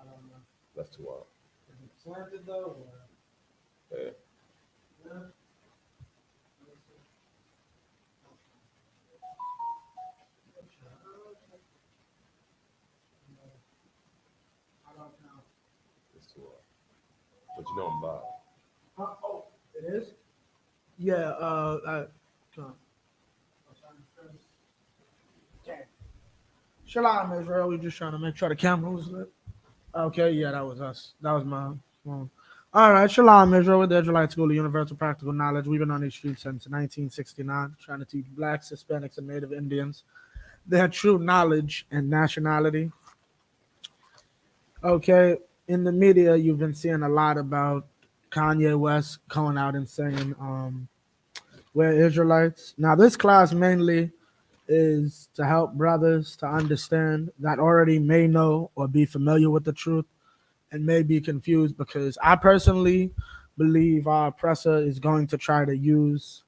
I don't know. That's too wild. Is it slanted though? Or? Yeah. Yeah. I don't know. That's too wild. But you know I'm Bob. Oh, it is? Yeah, come on. Okay. Shalom, Israel. We just trying to make sure the camera was lit. Okay, yeah, that was us. That was my phone. All right, Shalom, Israel, with the Israelite School of Universal Practical Knowledge. We've been on these streets since 1969, trying to teach blacks, Hispanics, and Native Indians their true knowledge and nationality. Okay, in the media, you've been seeing a lot about Kanye West going out and saying we're Israelites. Now, this class mainly is to help brothers to understand that already may know or be familiar with the truth and may be confused, because I personally believe our oppressor is going to try to use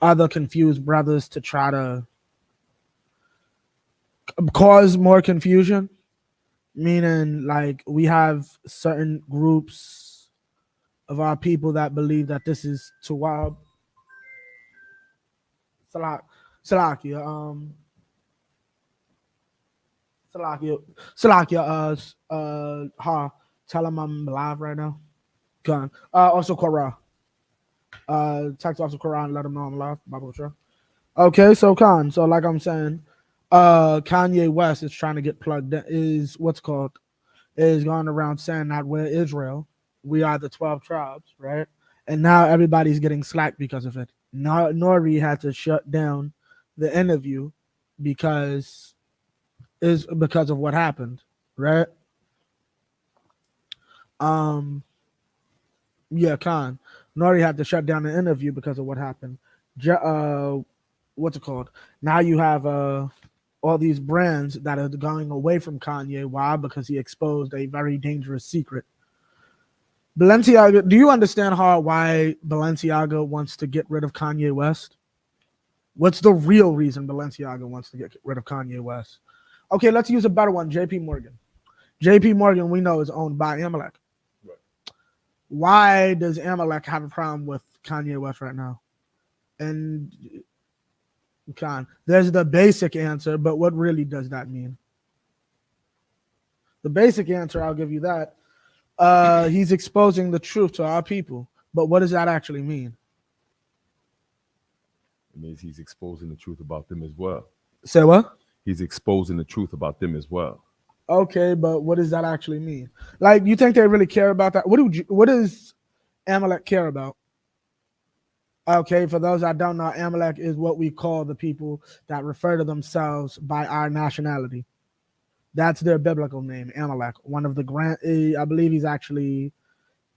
other confused brothers to try to cause more confusion. Meaning, like, we have certain groups of our people that believe that this is Tawab. Salakia, ha, tell him I'm live right now. Gun. Also Quran. Text also Quran, let him know I'm live. Bible Trust. Okay, so Khan. So like I'm saying, Kanye West is trying to get plugged in, is going around saying that we're Israel. We are the 12 tribes, right? And now everybody's getting slack because of it. Nori had to shut down the interview because of what happened, right? Yeah, Khan. Nori had to shut down the interview because of what happened. What's it called? Now you have all these brands that are going away from Kanye. Why? Because he exposed a very dangerous secret. Balenciaga, do you understand why Balenciaga wants to get rid of Kanye West? What's the real reason Balenciaga wants to get rid of Kanye West? Okay, let's use a better one. JP Morgan. JP Morgan, we know, is owned by Amalek. Right. Why does Amalek have a problem with Kanye West right now? And there's the basic answer, but what really does that mean? The basic answer, I'll give you that. He's exposing the truth to our people. But what does that actually mean? It means he's exposing the truth about them as well. Say what? He's exposing the truth about them as well. Okay, but what does that actually mean? Like, you think they really care about that? What does Amalek care about? Okay, for those that don't know, Amalek is what we call the people that refer to themselves by our nationality. That's their biblical name, Amalek. One of the I believe he's actually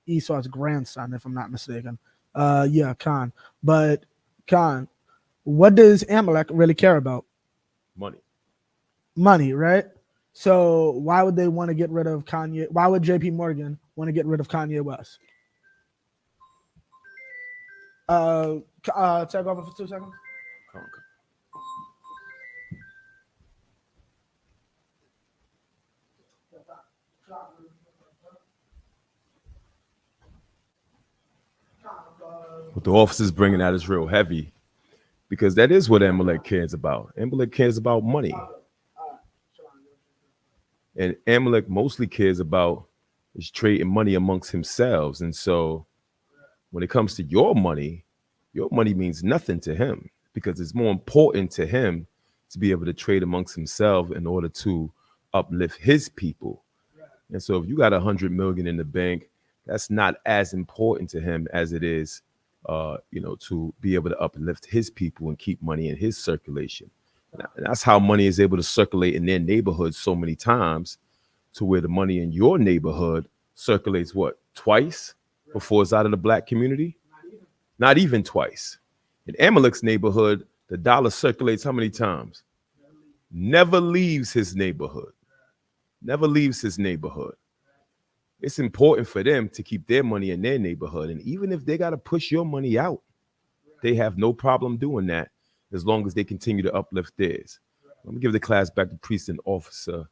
Esau's grandson, if I'm not mistaken. Yeah, Khan. But Khan, what does Amalek really care about? Money. Money, right? So why would they want to get rid of Kanye? Why would JP Morgan want to get rid of Kanye West? Take over for 2 seconds. What the officer's bringing out is real heavy, because that is what Amalek cares about. Amalek cares about money. And Amalek mostly cares about is trading money amongst themselves. And so when it comes to your money means nothing to him, because it's more important to him to be able to trade amongst himself in order to uplift his people. And so if you got 100 million in the bank, that's not as important to him as it is, to be able to uplift his people and keep money in his circulation. And that's how money is able to circulate in their neighborhood so many times, to where the money in your neighborhood circulates what, twice before it's out of the black community? Not even twice. In Amalek's neighborhood, the dollar circulates how many times? Never leaves his neighborhood. Never leaves his neighborhood. It's important for them to keep their money in their neighborhood. And even if they got to push your money out, they have no problem doing that, as long as they continue to uplift theirs. Let me give the class back to priest and officer.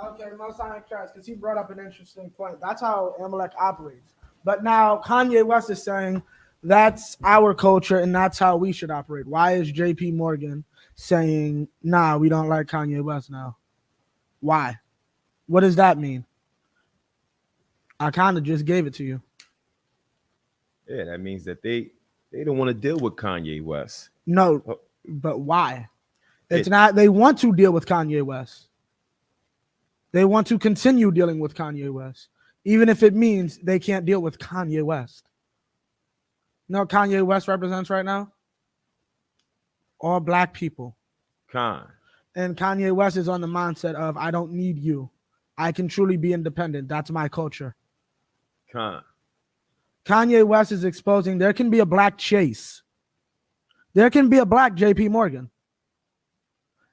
Okay, most high Christ, because he brought up an interesting point. That's how Amalek operates. But now Kanye West is saying that's our culture and that's how we should operate. Why is JP Morgan saying, nah, we don't like Kanye West now? Why? What does that mean? I kind of just gave it to you. Yeah, that means that they don't want to deal with Kanye West. No, Oh, but why? It's it, not, they want to deal with Kanye West. They want to continue dealing with Kanye West, even if it means they can't deal with Kanye West. You know what Kanye West represents right now? All black people. Khan. And Kanye West is on the mindset of, I don't need you. I can truly be independent. That's my culture. Khan. Kanye West is exposing there can be a black Chase. There can be a black JP Morgan.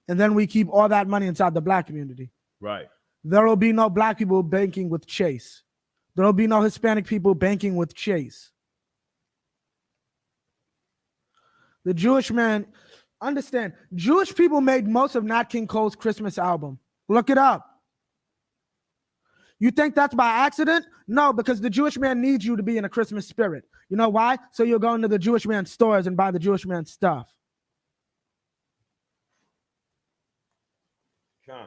And then we keep all that money inside the black community. Right. There will be no black people banking with Chase. There will be no Hispanic people banking with Chase. The Jewish man, understand, Jewish people made most of Nat King Cole's Christmas album. Look it up. You think that's by accident? No, because the Jewish man needs you to be in a Christmas spirit. You know why? So you'll go into the Jewish man's stores and buy the Jewish man's stuff. Khan.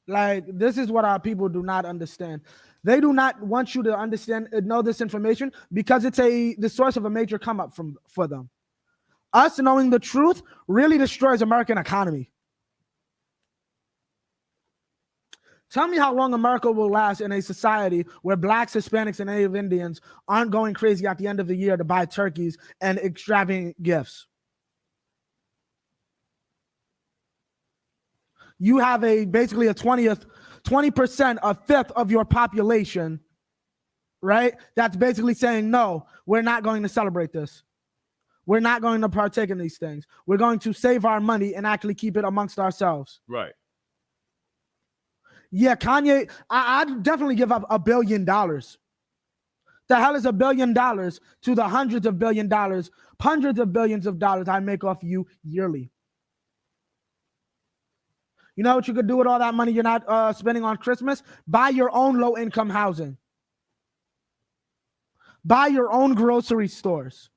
Like, this is what our people do not understand. They do not want you to understand, know this information because it's the source of a major come up for them. Us knowing the truth really destroys American economy. Tell me how long America will last in a society where blacks, Hispanics, and Native Indians aren't going crazy at the end of the year to buy turkeys and extravagant gifts. You have basically a 20%, a fifth of your population, right? That's basically saying, no, we're not going to celebrate this. We're not going to partake in these things. We're going to save our money and actually keep it amongst ourselves. Right. Yeah, Kanye, I'd definitely give up $1 billion. The hell is $1 billion to the hundreds of billions of dollars I make off you yearly? You know what you could do with all that money you're not spending on Christmas? Buy your own low-income housing. Buy your own grocery stores.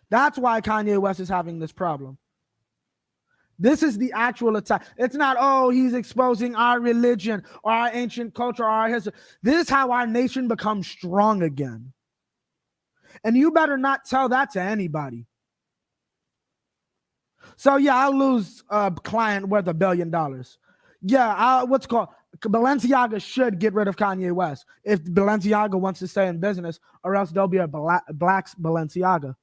That's why Kanye West is having this problem. This is the actual attack. It's not, oh, he's exposing our religion or our ancient culture or our history. This is how our nation becomes strong again. And you better not tell that to anybody. So, yeah, I'll lose a client worth $1 billion. Yeah, Balenciaga should get rid of Kanye West if Balenciaga wants to stay in business, or else there'll be a black Balenciaga.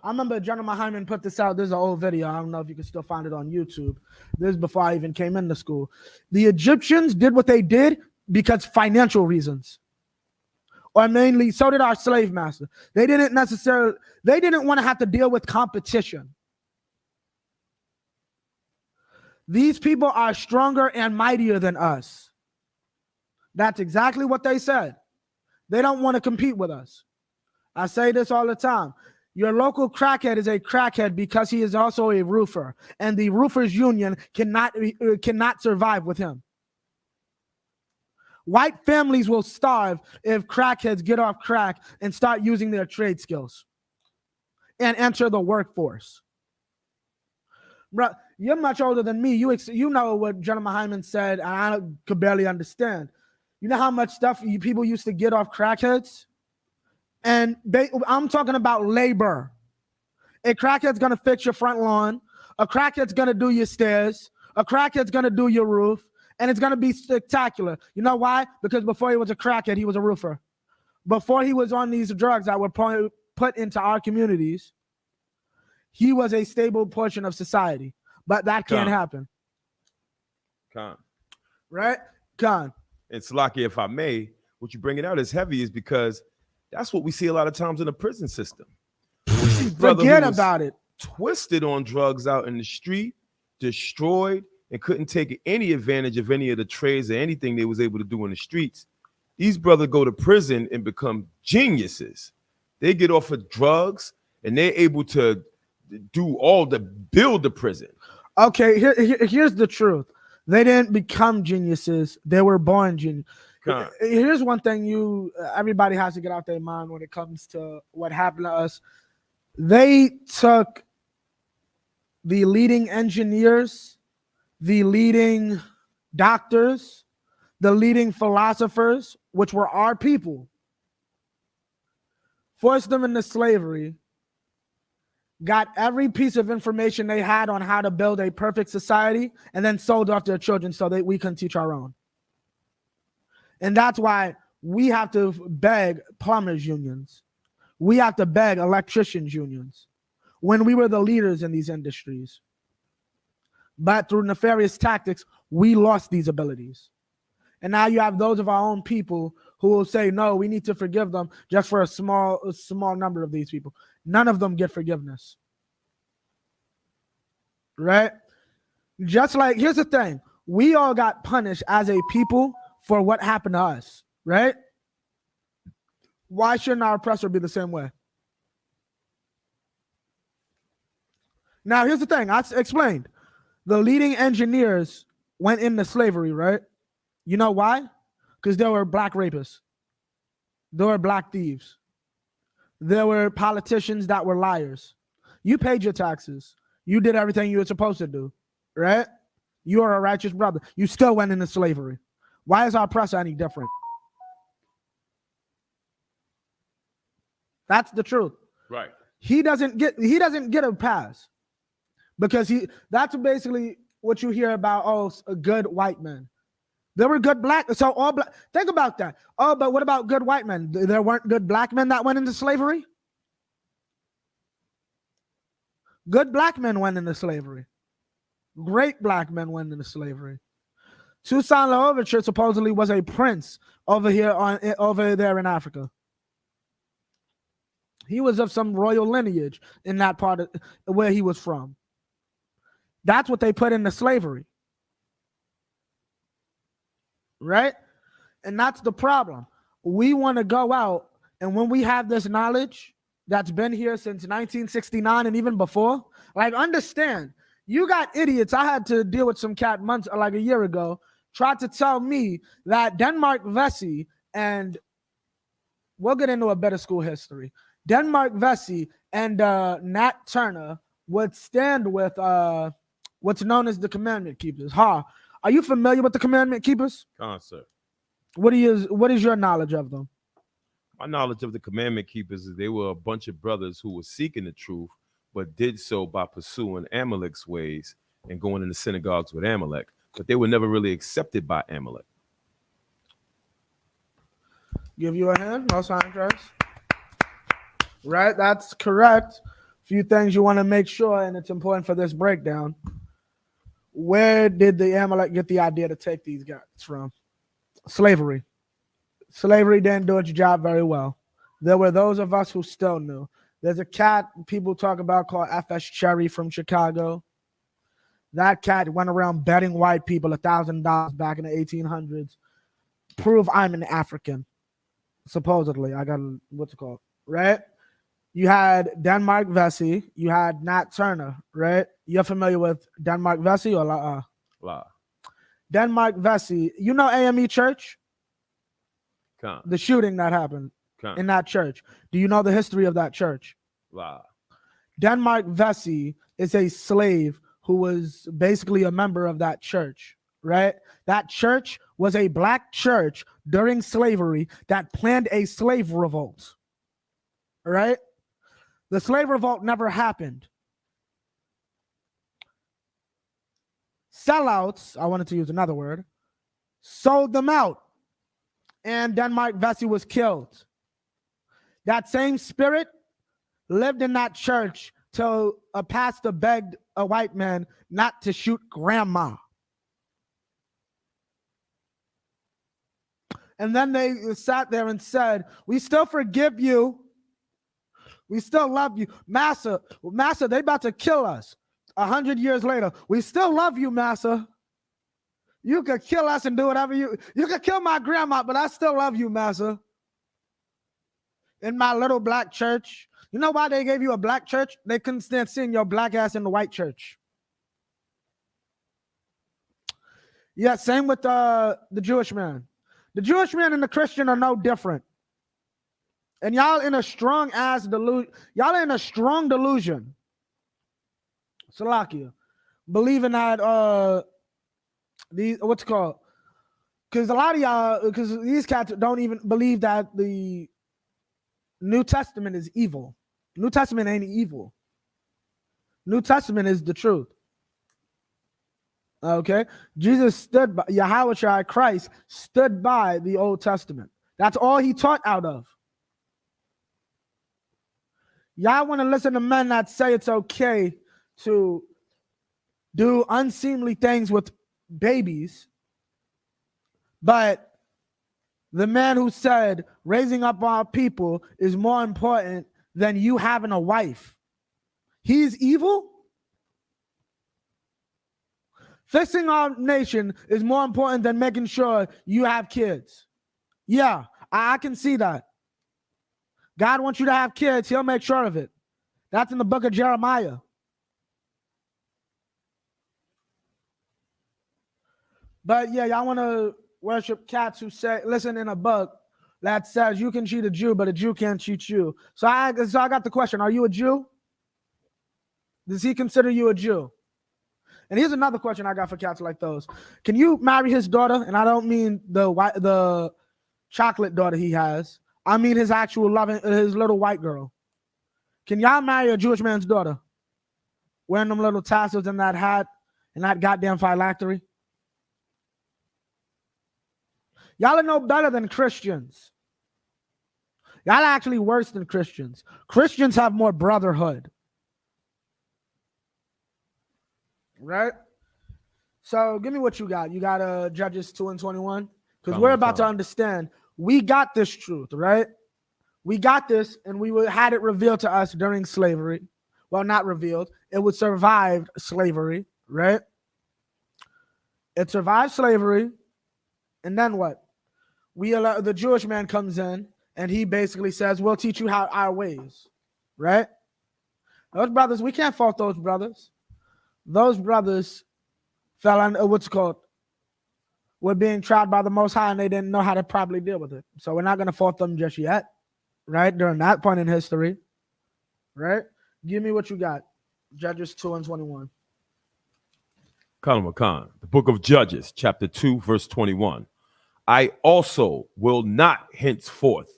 I remember General Hyman put this out. This is an old video. I don't know if you can still find it on YouTube. This is before I even came into school. The Egyptians did what they did because financial reasons. Or mainly, so did our slave master. They didn't want to have to deal with competition. These people are stronger and mightier than us. That's exactly what they said. They don't want to compete with us. I say this all the time. Your local crackhead is a crackhead because he is also a roofer, and the roofers union cannot survive with him. White families will starve if crackheads get off crack and start using their trade skills and enter the workforce. Bro, you're much older than me. You know what General Hyman said, and I could barely understand. You know how much stuff people used to get off crackheads? And I'm talking about labor. A crackhead's going to fix your front lawn. A crackhead's going to do your stairs. A crackhead's going to do your roof. And it's going to be spectacular. You know why? Because before he was a crackhead, he was a roofer. Before he was on these drugs that were put into our communities, he was a stable portion of society. But that can't happen. Right? And Slaki, if I may, what you bring it out as heavy is because that's what we see a lot of times in the prison system. Forget about it. Twisted on drugs out in the street, destroyed, and couldn't take any advantage of any of the trades or anything they was able to do in the streets. These brothers go to prison and become geniuses. They get off of drugs and they're able to do all the build the prison. Okay, here's the truth. They didn't become geniuses. They were born genius. Con. Here's one thing everybody has to get out their mind when it comes to what happened to us. They took the leading engineers, the leading doctors, the leading philosophers, which were our people, forced them into slavery, got every piece of information they had on how to build a perfect society, and then sold off their children so that we can teach our own. And that's why we have to beg plumbers unions. We have to beg electricians unions when we were the leaders in these industries. But through nefarious tactics, we lost these abilities. And now you have those of our own people who will say, no, we need to forgive them just for a small number of these people. None of them get forgiveness. Right? Just like, here's the thing. We all got punished as a people for what happened to us. Right? Why shouldn't our oppressor be the same way? Now, here's the thing. I explained. The leading engineers went into slavery, right? You know why? Because there were black rapists. There were black thieves. There were politicians that were liars. You paid your taxes. You did everything you were supposed to do, right? You are a righteous brother. You still went into slavery. Why is our oppressor any different? That's the truth. Right. He doesn't get a pass because that's basically what you hear about. Oh, a good white man. There were good black. So all black. Think about that. Oh, but what about good white men? There weren't good black men that went into slavery. Good black men went into slavery. Great black men went into slavery. Toussaint Louverture supposedly was a prince over there in Africa. He was of some royal lineage in that part of where he was from. That's what they put into slavery. Right? And that's the problem. We want to go out, and when we have this knowledge that's been here since 1969 and even before, like, understand, you got idiots. I had to deal with some cat like a year ago, tried to tell me that Denmark Vesey, and we'll get into a better school history, Denmark Vesey and Nat Turner would stand with what's known as the Commandment Keepers. Are you familiar with the Commandment Keepers? Sir. What is your knowledge of them? My knowledge of the Commandment Keepers is they were a bunch of brothers who were seeking the truth, but did so by pursuing Amalek's ways and going into synagogues with Amalek. But they were never really accepted by Amalek. Give you a hand, no sign interest. Right, that's correct. A few things you want to make sure, and it's important for this breakdown. Where did the Amalek get the idea to take these guys from? Slavery. Slavery didn't do its job very well. There were those of us who still knew. There's a cat people talk about called F.S. Cherry from Chicago. That cat went around betting white people $1,000 back in the 1800s. Prove I'm an African. Supposedly. I got what's it called, right? You had Denmark Vesey. You had Nat Turner, right? You're familiar with Denmark Vesey or La? La. Denmark Vesey. You know AME Church? Con. The shooting that happened in that church. Do you know the history of that church? La. Denmark Vesey is a slave who was basically a member of that church, right? That church was a black church during slavery that planned a slave revolt, right? The slave revolt never happened. Sellouts, I wanted to use another word, sold them out. And Denmark Vesey was killed. That same spirit lived in that church till a pastor begged a white man not to shoot grandma. And then they sat there and said, we still forgive you. We still love you. Massa, they about to kill us 100 years later. We still love you, Massa. You could kill us and do whatever you could kill my grandma, but I still love you, Massa. In my little black church, You know why they gave you a black church? They couldn't stand seeing your black ass in the white church. Yeah, same with the Jewish man. The Jewish man and the Christian are no different. And y'all in a strong ass delusion. Y'all in a strong delusion. Salakia. Believing that these what's it called? Because a lot of y'all, because these cats don't even believe that the New Testament is evil. New Testament ain't evil. New Testament is the truth. Okay? Jesus stood by, Yahweh Christ stood by the Old Testament. That's all he taught out of. Y'all want to listen to men that say it's okay to do unseemly things with babies, but the man who said raising up our people is more important than you having a wife. He's evil? Fixing our nation is more important than making sure you have kids. Yeah, I can see that. God wants you to have kids. He'll make sure of it. That's in the book of Jeremiah. But yeah, y'all want to worship cats who say, listen, in a book that says you can cheat a Jew, but a Jew can't cheat you. So I got the question. Are you a Jew? Does he consider you a Jew? And here's another question I got for cats like those. Can you marry his daughter? And I don't mean the chocolate daughter he has. I mean his actual his little white girl. Can y'all marry a Jewish man's daughter? Wearing them little tassels and that hat and that goddamn phylactery? Y'all are no better than Christians. Y'all are actually worse than Christians. Christians have more brotherhood. Right? So give me what you got. You got Judges 2:21? Because we're about to understand. We got this truth, right? We got this, and we had it revealed to us during slavery. Well, not revealed. It would survive slavery, right? It survived slavery, and then what? The Jewish man comes in, and he basically says, we'll teach you how our ways, right? Those brothers, we can't fault those brothers. Those brothers fell on were being tried by the Most High, and they didn't know how to properly deal with it. So we're not going to fault them just yet, right? During that point in history, right? Give me what you got. Judges 2:21. Khan, the book of Judges, chapter 2, verse 21. I also will not henceforth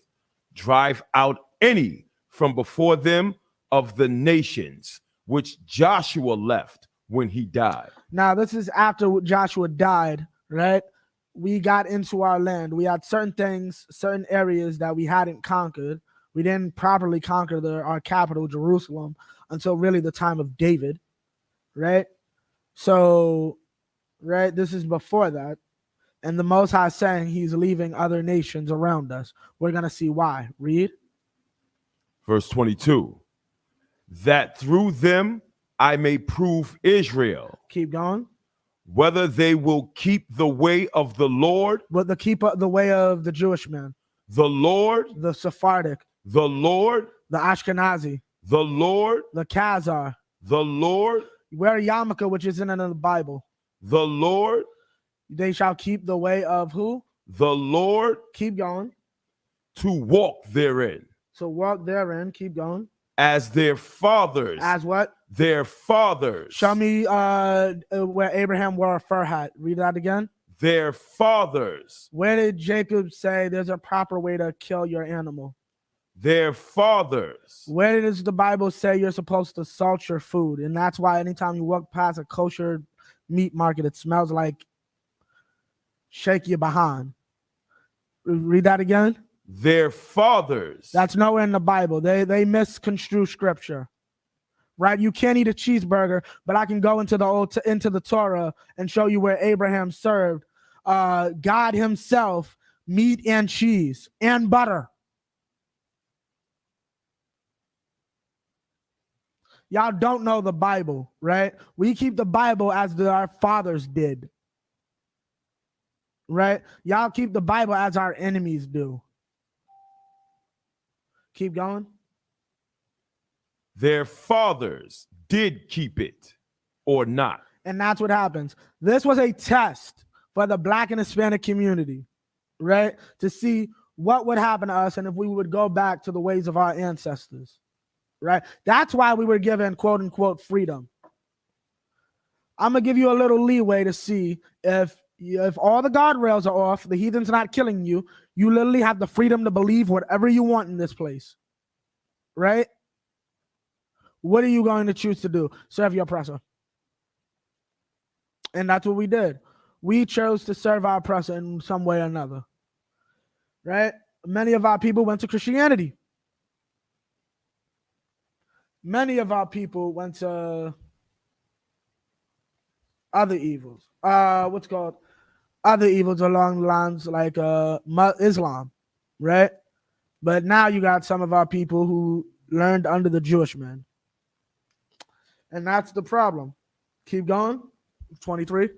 drive out any from before them of the nations which Joshua left when he died. Now, this is after Joshua died, right? We got into our land. We had certain things, certain areas that we hadn't conquered. We didn't properly conquer our capital, Jerusalem, until really the time of David, right? So, right, this is before that. And the Most High saying he's leaving other nations around us. We're going to see why. Read. Verse 22. That through them I may prove Israel. Keep going. Whether they will keep the way of the Lord. But keep the way of the Jewish man. The Lord. The Sephardic. The Lord. The Ashkenazi. The Lord. The Khazar. The Lord. Wear a yarmulke, which isn't in the Bible. The Lord. They shall keep the way of who? The Lord. Keep going. To walk therein. To walk therein. Keep going. As their fathers. As what? Their fathers. Show me where Abraham wore a fur hat. Read that again. Their fathers. Where did Jacob say there's a proper way to kill your animal? Their fathers. Where does the Bible say you're supposed to salt your food? And that's why anytime you walk past a kosher meat market, it smells like shake your behind. Read that again. Their fathers. That's nowhere in the Bible. They misconstrue scripture. Right? You can't eat a cheeseburger, but I can go into the Torah and show you where Abraham served God himself meat and cheese and butter. Y'all don't know the Bible, right? We keep the Bible as our fathers did. Right? Y'all keep the Bible as our enemies do. Keep going. their fathers did keep it or not. And that's what happens. This was a test for the Black and Hispanic community, right? To see what would happen to us and if we would go back to the ways of our ancestors, right? That's why we were given quote unquote freedom. I'm going to give you a little leeway to see if all the guardrails are off, the heathen's not killing you, you literally have the freedom to believe whatever you want in this place, right? What are you going to choose to do? Serve your oppressor. And that's what we did. We chose to serve our oppressor in some way or another, right? Many of our people went to Christianity. Many of our people went to other evils. What's called other evils along the lines like Islam, right? But now you got some of our people who learned under the Jewish man. And that's the problem. Keep going. 23.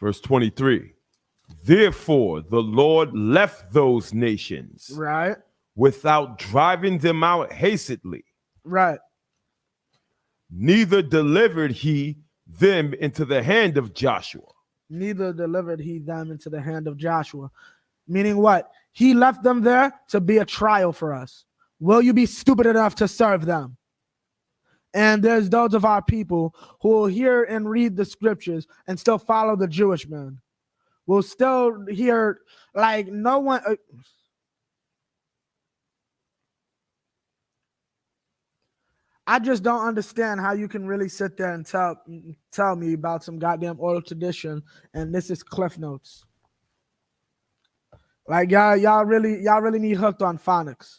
Verse 23. Therefore, the Lord left those nations Right. without driving them out hastily. Right. Neither delivered he them into the hand of Joshua. Neither delivered he them into the hand of Joshua. Meaning what? He left them there to be a trial for us. Will you be stupid enough to serve them? And there's those of our people who will hear and read the scriptures and still follow the Jewish man. Will still hear like no one. I just don't understand how you can really sit there and tell me about some goddamn oral tradition and this is Cliff Notes. Like y'all really need hooked on phonics.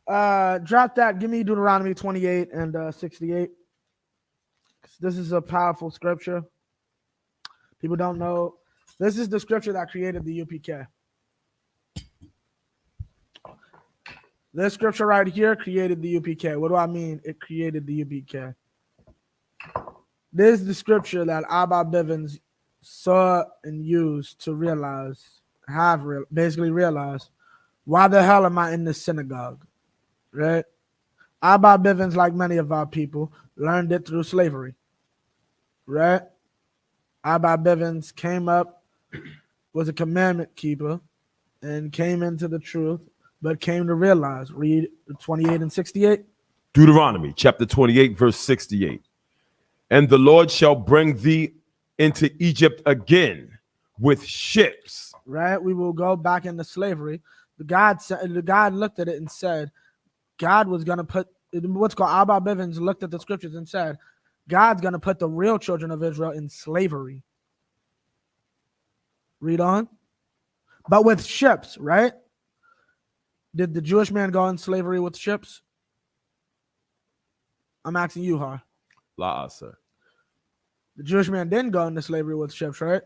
Drop that. Give me Deuteronomy 28 and 68. This is a powerful scripture. People don't know. This is the scripture that created the UPK. This scripture right here created the UPK. What do I mean? It created the UPK. This is the scripture that Abba Bivens saw and used to basically realize, why the hell am I in this synagogue? Right? Abba Bivens, like many of our people, learned it through slavery. Right? Abba Bivens came up, was a commandment keeper, and came into the truth, but came to realize. Read 28 and 68. Deuteronomy chapter 28, verse 68. And the Lord shall bring thee into Egypt again with ships. Right? We will go back into slavery. The God looked at it and said, God was going to put, what's called Abba Bivens looked at the scriptures and said, God's going to put the real children of Israel in slavery. Read on. But with ships, right? Did the Jewish man go in slavery with ships? I'm asking you, Har. La, sir. The Jewish man didn't go into slavery with ships, right?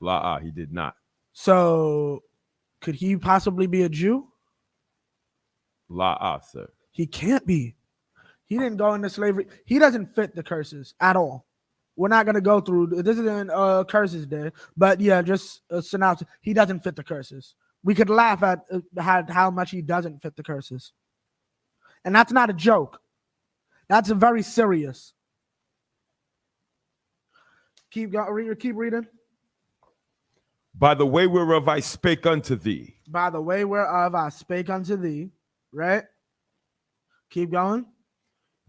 La, he did not. So could he possibly be a Jew? La, sir. He can't be. He didn't go into slavery. He doesn't fit the curses at all. We're not going to go through. This isn't curses day, but yeah, just a synopsis. He doesn't fit the curses. We could laugh at how much he doesn't fit the curses. And that's not a joke. That's a very serious. Keep reading. By the way whereof I spake unto thee. By the way whereof I spake unto thee. Right? Keep going.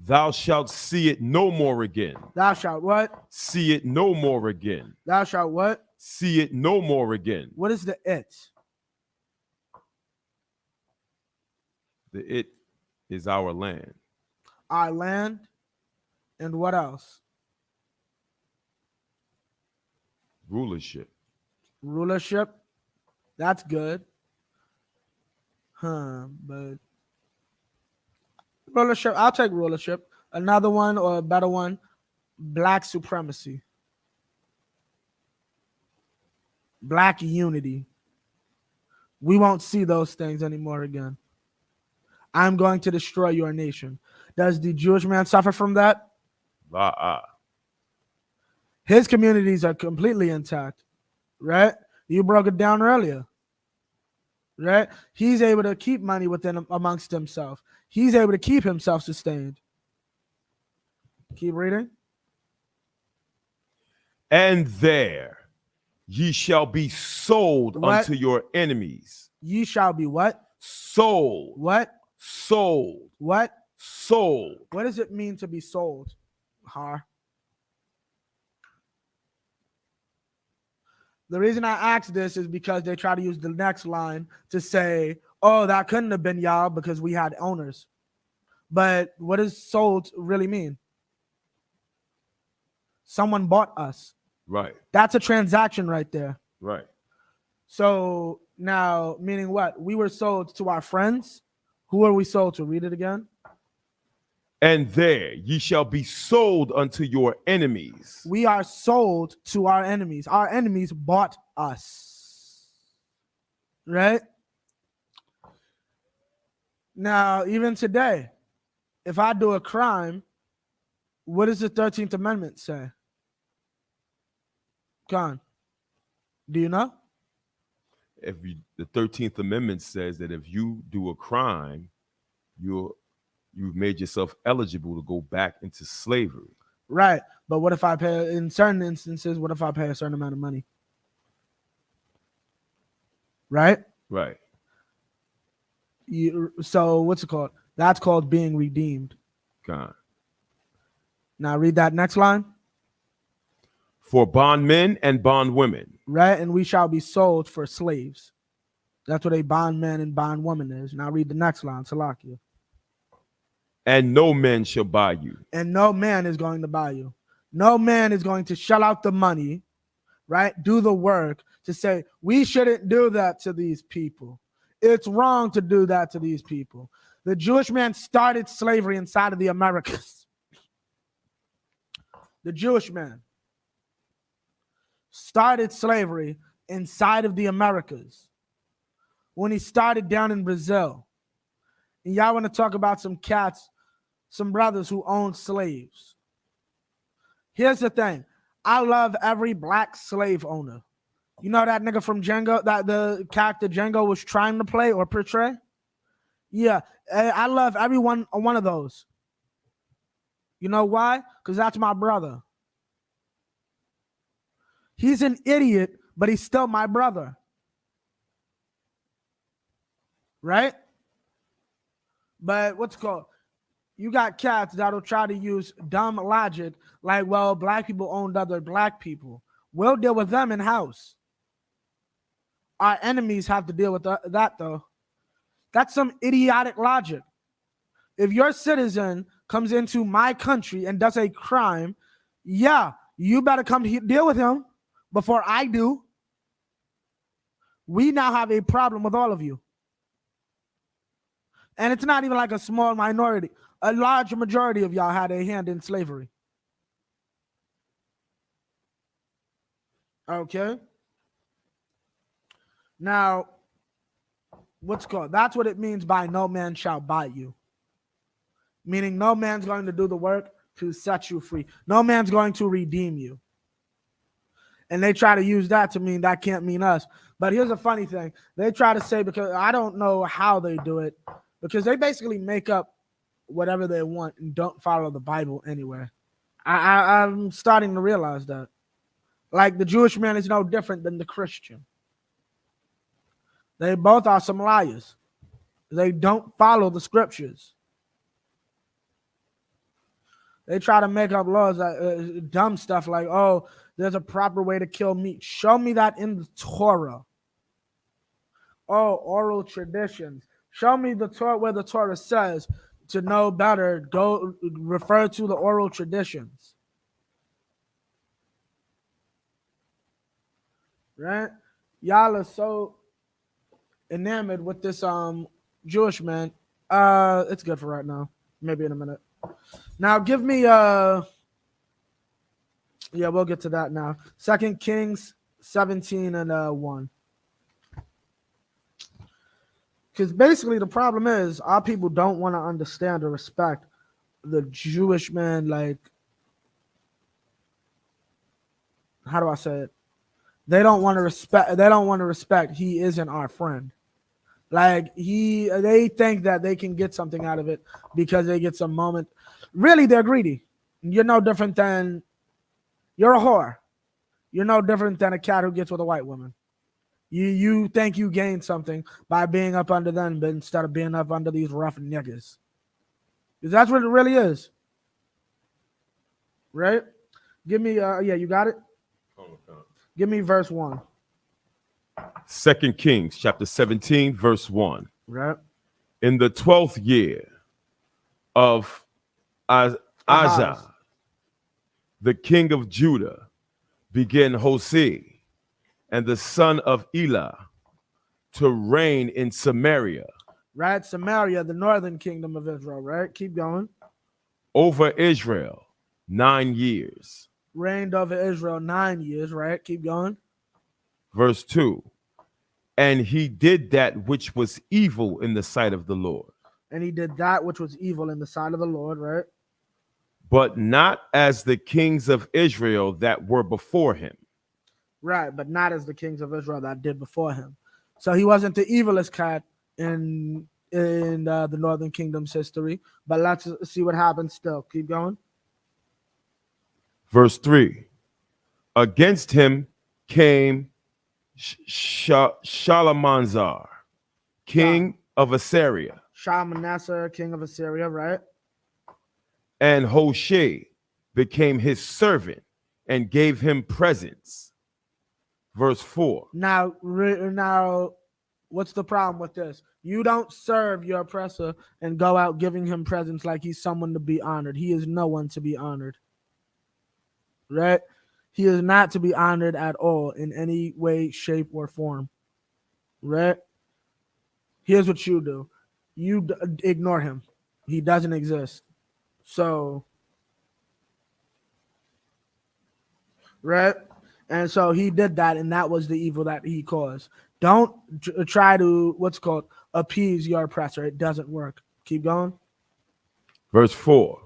Thou shalt see it no more again. Thou shalt what? See it no more again. Thou shalt what? See it no more again. What is the it? The it is our land. Our land. And what else? Rulership. Rulership. That's good. But rulership, I'll take rulership. Another one or a better one, black supremacy. Black unity. We won't see those things anymore again. I'm going to destroy your nation. Does the Jewish man suffer from that? His communities are completely intact, right? You broke it down earlier, right? He's able to keep money within amongst himself. He's able to keep himself sustained. Keep reading. And there ye shall be sold What? unto your enemies. Ye shall be what? Sold, What? sold, What? sold. What does it mean to be sold? Har. The reason I asked this is because they try to use the next line to say, oh, that couldn't have been y'all because we had owners. But what does sold really mean? Someone bought us. Right, That's a transaction right there. right. So now, meaning what? We were sold to our friends. Who are we sold to? Read it again. And there ye shall be sold unto your enemies. We are sold to our enemies. Our enemies bought us. Right? Now, even today, if I do a crime, what does the 13th Amendment say? Con, do you know? If you, the 13th Amendment says that if you do a crime, you've made yourself eligible to go back into slavery. Right. But what if I pay, in certain instances, what if I pay a certain amount of money? Right? Right. So what's it called? That's called being redeemed. God. Now read that next line. For bondmen and bondwomen. Right? And we shall be sold for slaves. That's what a bondman and bondwoman is. Now read the next line, Salakia. And no man shall buy you. And no man is going to buy you. No man is going to shell out the money, right? Do the work to say, we shouldn't do that to these people. It's wrong to do that to these people. The Jewish man started slavery inside of the Americas. The Jewish man started slavery inside of the Americas when he started down in Brazil. And y'all want to talk about some cats, some brothers who owned slaves. Here's the thing. I love every black slave owner. You know that nigga from Django, that the character Django was trying to play or portray? Yeah, I love every one of those. You know why? Because that's my brother. He's an idiot, but he's still my brother. Right? But what's it called? You got cats that'll try to use dumb logic like, well, black people owned other black people. We'll deal with them in house. Our enemies have to deal with that, though. That's some idiotic logic. If your citizen comes into my country and does a crime, yeah, you better come deal with him before I do. We now have a problem with all of you. And it's not even like a small minority. A large majority of y'all had a hand in slavery. Okay. Now, what's called? That's what it means by no man shall buy you. Meaning no man's going to do the work to set you free. No man's going to redeem you. And they try to use that to mean that can't mean us. But here's a funny thing. They try to say, because I don't know how they do it, because they basically make up whatever they want and don't follow the Bible anywhere. I'm starting to realize that. Like the Jewish man is no different than the Christian. They both are some liars. They don't follow the scriptures. They try to make up laws, dumb stuff like, oh, there's a proper way to kill meat. Show me that in the Torah. Oh, oral traditions. Show me the Torah where the Torah says to know better, go refer to the oral traditions. Right? Y'all are so enamored with this Jewish man. It's good for right now. Maybe in a minute. Now give me yeah, we'll get to that now. 2 Kings 17 and 1. Because basically the problem is our people don't want to understand or respect the Jewish man. Like, how do I say it? They don't want to respect. He isn't our friend. Like they think that they can get something out of it because they get some moment. Really, they're greedy. You're no different than you're a whore. You're no different than a cat who gets with a white woman. You think you gain something by being up under them, but instead of being up under these rough niggas. Because that's what it really is. Right? Give me yeah, you got it? Give me verse 1. 2 Kings chapter 17, verse 1. Right? In the 12th year of Ahaz, the king of Judah, began Hosea and the son of Elah to reign in Samaria. Right? Samaria, the northern kingdom of Israel, right? Keep going. Over Israel 9 years. Reigned over Israel 9 years, right? Keep going. Verse 2. And he did that which was evil in the sight of the Lord. And he did that which was evil in the sight of the Lord, right? But not as the kings of Israel that were before him. Right, but not as the kings of Israel that did before him. So he wasn't the evilest cat in the northern kingdom's history. But let's see what happens still. Keep going. Verse 3. Against him came Shalmaneser, king of Assyria. Shalmaneser, king of Assyria, right? And Hoshea became his servant and gave him presents. Verse 4. Now, what's the problem with this? You don't serve your oppressor and go out giving him presents like he's someone to be honored. He is no one to be honored. Right? He is not to be honored at all in any way, shape, or form. Right? Here's what you do. You ignore him. He doesn't exist. So, right? And so he did that, and that was the evil that he caused. Don't try to, appease your oppressor. It doesn't work. Keep going. Verse 4.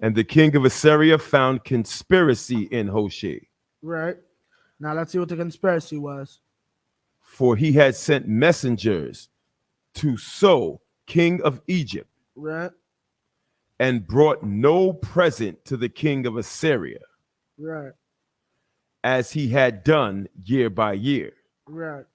And the king of Assyria found conspiracy in Hoshea. Right. Now let's see what the conspiracy was. For he had sent messengers to So, king of Egypt. Right. And brought no present to the king of Assyria. Right. As he had done year by year. Right.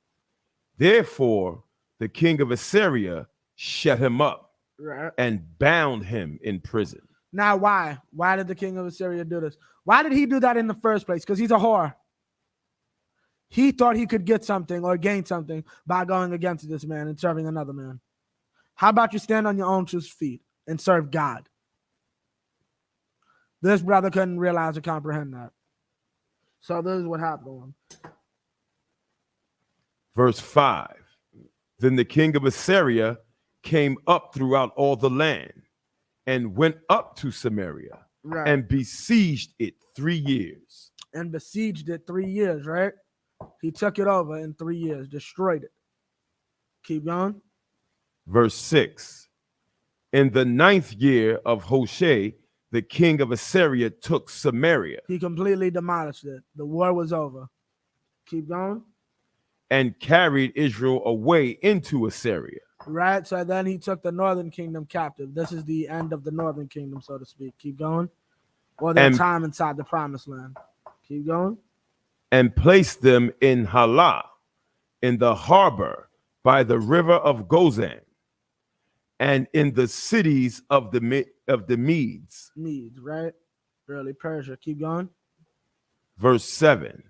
Therefore, the king of Assyria shut him up. Right. And bound him in prison. Now, why? Why did the king of Assyria do this? Why did he do that in the first place? Because he's a whore. He thought he could get something or gain something by going against this man and serving another man. How about you stand on your own two feet and serve God? This brother couldn't realize or comprehend that. So this is what happened to him. Verse 5. Then the king of Assyria came up throughout all the land and went up to Samaria, right, and besieged it 3 years. And besieged it 3 years, right? He took it over in 3 years, destroyed it. Keep going. Verse 6. In the 9th year of Hoshea, the king of Assyria took Samaria. He completely demolished it. The war was over. Keep going. And carried Israel away into Assyria. Right, so then he took the northern kingdom captive. This is the end of the northern kingdom, so to speak. Keep going. Or their time inside the promised land. Keep going. And placed them in Halah, in the harbor by the river of Gozan, and in the cities of the Medes. Medes, right? Early Persia. Keep going. Verse 7.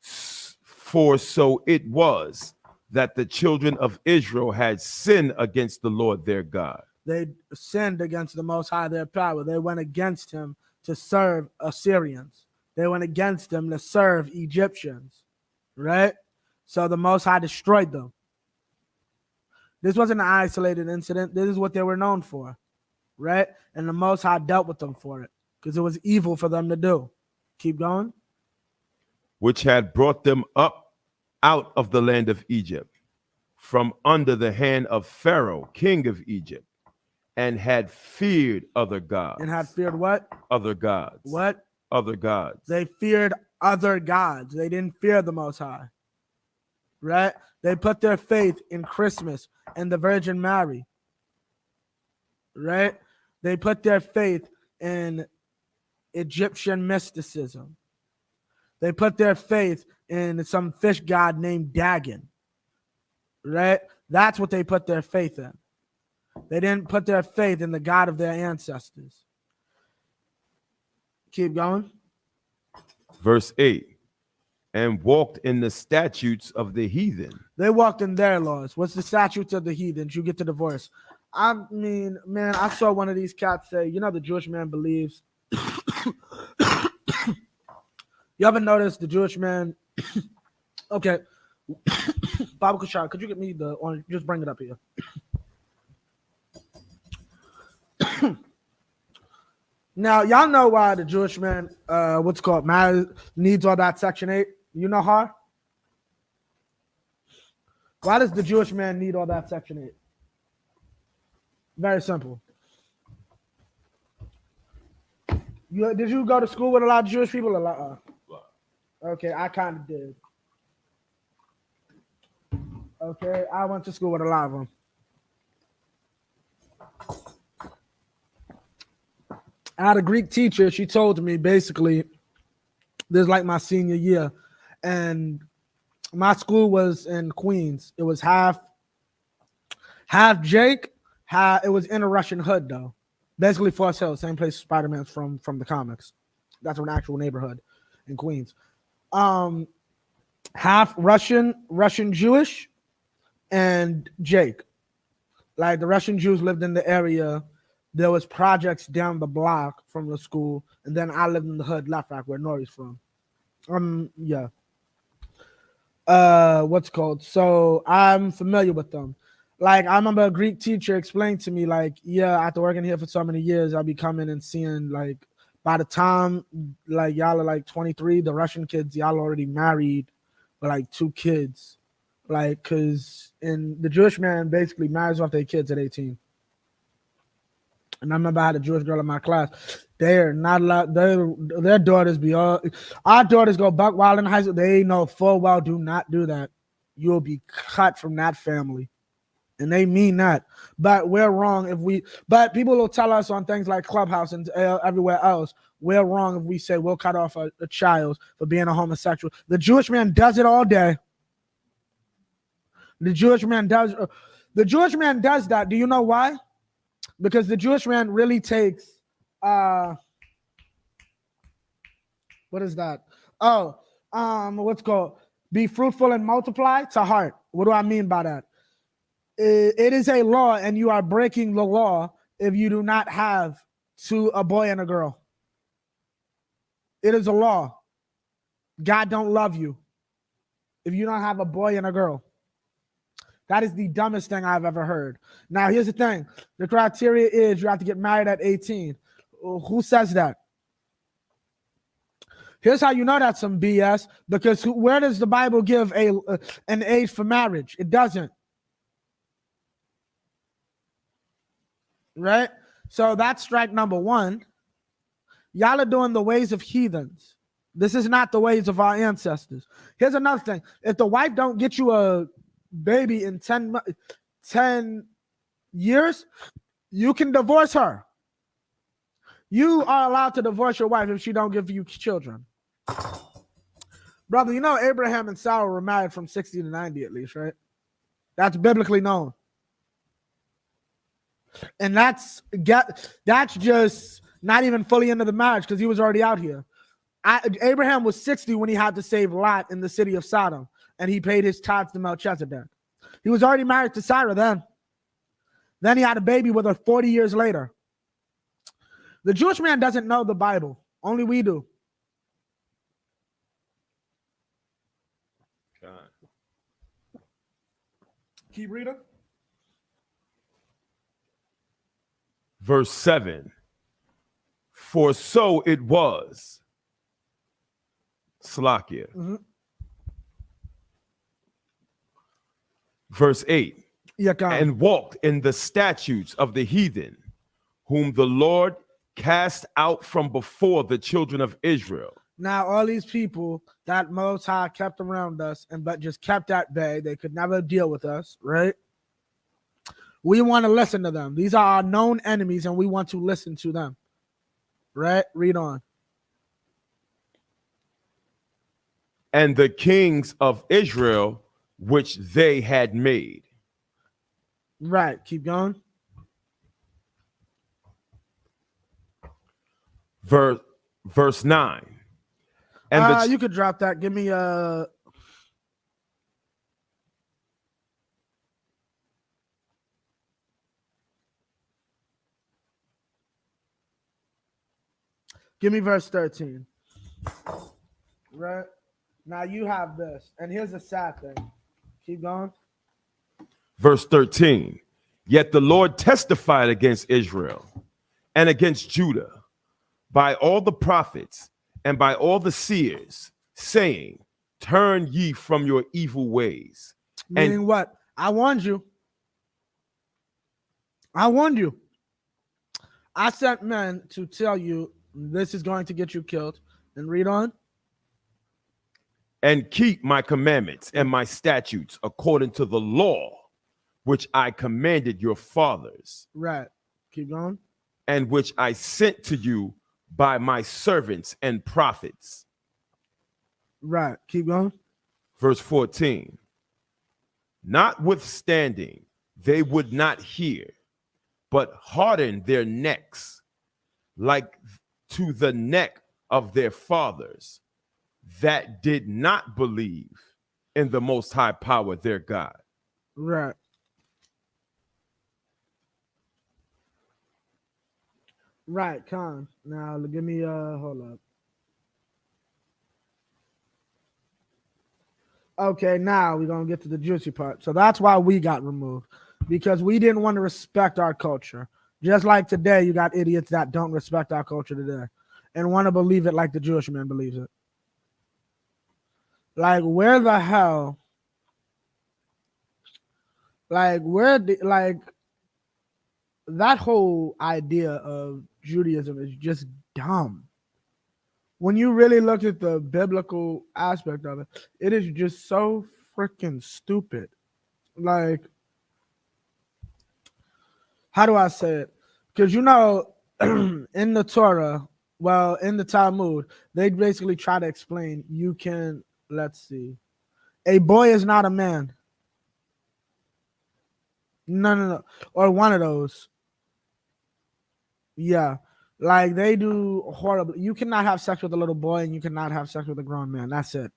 For so it was that the children of Israel had sinned against the Lord their God. They sinned against the Most High, their power. They went against him to serve Assyrians. They went against him to serve Egyptians, right? So the Most High destroyed them. This wasn't an isolated incident. This is what they were known for, right? And the Most High dealt with them for it because it was evil for them to do. Keep going. Which had brought them up out of the land of Egypt, from under the hand of Pharaoh, king of Egypt, and had feared other gods. And had feared what? Other gods. What? Other gods. They feared other gods. They didn't fear the Most High. Right? They put their faith in Christmas and the Virgin Mary. Right? They put their faith in Egyptian mysticism. They put their faith in some fish god named Dagon. Right? That's what they put their faith in. They didn't put their faith in the God of their ancestors. Keep going. Verse 8. And walked in the statutes of the heathen. They walked in their laws. What's the statutes of the heathens? You get to divorce. I mean, man, I saw one of these cats say, the Jewish man believes. You ever notice the Jewish man? Okay. Baba Kushar, could you get me the orange? Just bring it up here. Now, y'all know why the Jewish man, needs all that Section 8? You know how? Why does the Jewish man need all that Section 8? Very simple. Did you go to school with a lot of Jewish people? Okay, I kind of did. Okay, I went to school with a lot of them. I had a Greek teacher. She told me basically, this is like my senior year, and my school was in Queens. It was half Jake, it was in a Russian hood though. Basically Forest Hill, same place Spider-Man's from the comics. That's an actual neighborhood in Queens. Half Russian Jewish, and Jake. Like the Russian Jews lived in the area. There was projects down the block from the school, and then I lived in the hood, Lafayette, where Nori's from. Yeah. What's it called? So I'm familiar with them. Like I remember a Greek teacher explained to me, like, yeah, after working here for so many years, I'll be coming and seeing, like, by the time like y'all are like 23, the Russian kids, y'all already married with like 2 kids. Like, cause the Jewish man basically marries off their kids at 18. And I remember I had a Jewish girl in my class. They're not allowed. Their daughters be all. Our daughters go buck wild in high school. They know full well, do not do that. You'll be cut from that family, and they mean that. But we're wrong if we. But people will tell us on things like Clubhouse and everywhere else. We're wrong if we say we'll cut off a child for being a homosexual. The Jewish man does it all day. The Jewish man does that. Do you know why? Because the Jewish man really takes, what is that? What's called be fruitful and multiply to heart. What do I mean by that? It is a law, and you are breaking the law if you do not have a boy and a girl. It is a law. God don't love you if you don't have a boy and a girl. That is the dumbest thing I've ever heard. Now, here's the thing. The criteria is you have to get married at 18. Who says that? Here's how you know that's some BS. Because where does the Bible give an age for marriage? It doesn't. Right? So that's strike number 1. Y'all are doing the ways of heathens. This is not the ways of our ancestors. Here's another thing. If the wife don't get you a baby in 10 years, you can divorce her. You are allowed to divorce your wife if she don't give you children. Brother, you know Abraham and Sarah were married from 60 to 90 at least, right? That's biblically known. And that's just not even fully into the marriage because he was already out here. Abraham was 60 when he had to save Lot in the city of Sodom, and he paid his tithes to Melchizedek. He was already married to Sarah then. Then he had a baby with her 40 years later. The Jewish man doesn't know the Bible. Only we do. God. Keep reading. Verse 7. For so it was. Slakia. Mm-hmm. Verse 8. Yeah, God. And walked in the statutes of the heathen, whom the Lord cast out from before the children of Israel. Now, all these people that Most High kept around us and but just kept at bay, they could never deal with us, right? We want to listen to them. These are our known enemies, and we want to listen to them, right? Read on. And the kings of Israel, which they had made. Right. Keep going. Verse 9. And You could drop that. Give me verse 13. Right. Now you have this. And here's the sad thing. Keep going. verse 13. Yet the Lord testified against Israel and against Judah by all the prophets and by all the seers, saying, turn ye from your evil ways. Meaning And what? I warned you. I warned you. I sent men to tell you this is going to get you killed. And read on. and keep my commandments and my statutes according to the law which I commanded your fathers, Right. Keep going. and which I sent to you by my servants and prophets. Right. Keep going. Verse 14. Notwithstanding, they would not hear, but hardened their necks like to the neck of their fathers that did not believe in the Most High Power, their God. Right. Right, Con. Now give me hold up. Okay, now we're gonna get to the juicy part. So that's why we got removed. Because we didn't want to respect our culture. Just like today, you got idiots that don't respect our culture today and want to believe it like the Jewish man believes it. Like, where the hell? Like, that whole idea of Judaism is just dumb. When you really look at the biblical aspect of it, it is just so freaking stupid. Like, how do I say it? Because in the Torah, well, in the Talmud, they basically try to explain you can, let's see, a boy is not a man. No. Or one of those. Yeah. Like they do horrible. You cannot have sex with a little boy and you cannot have sex with a grown man. That's it.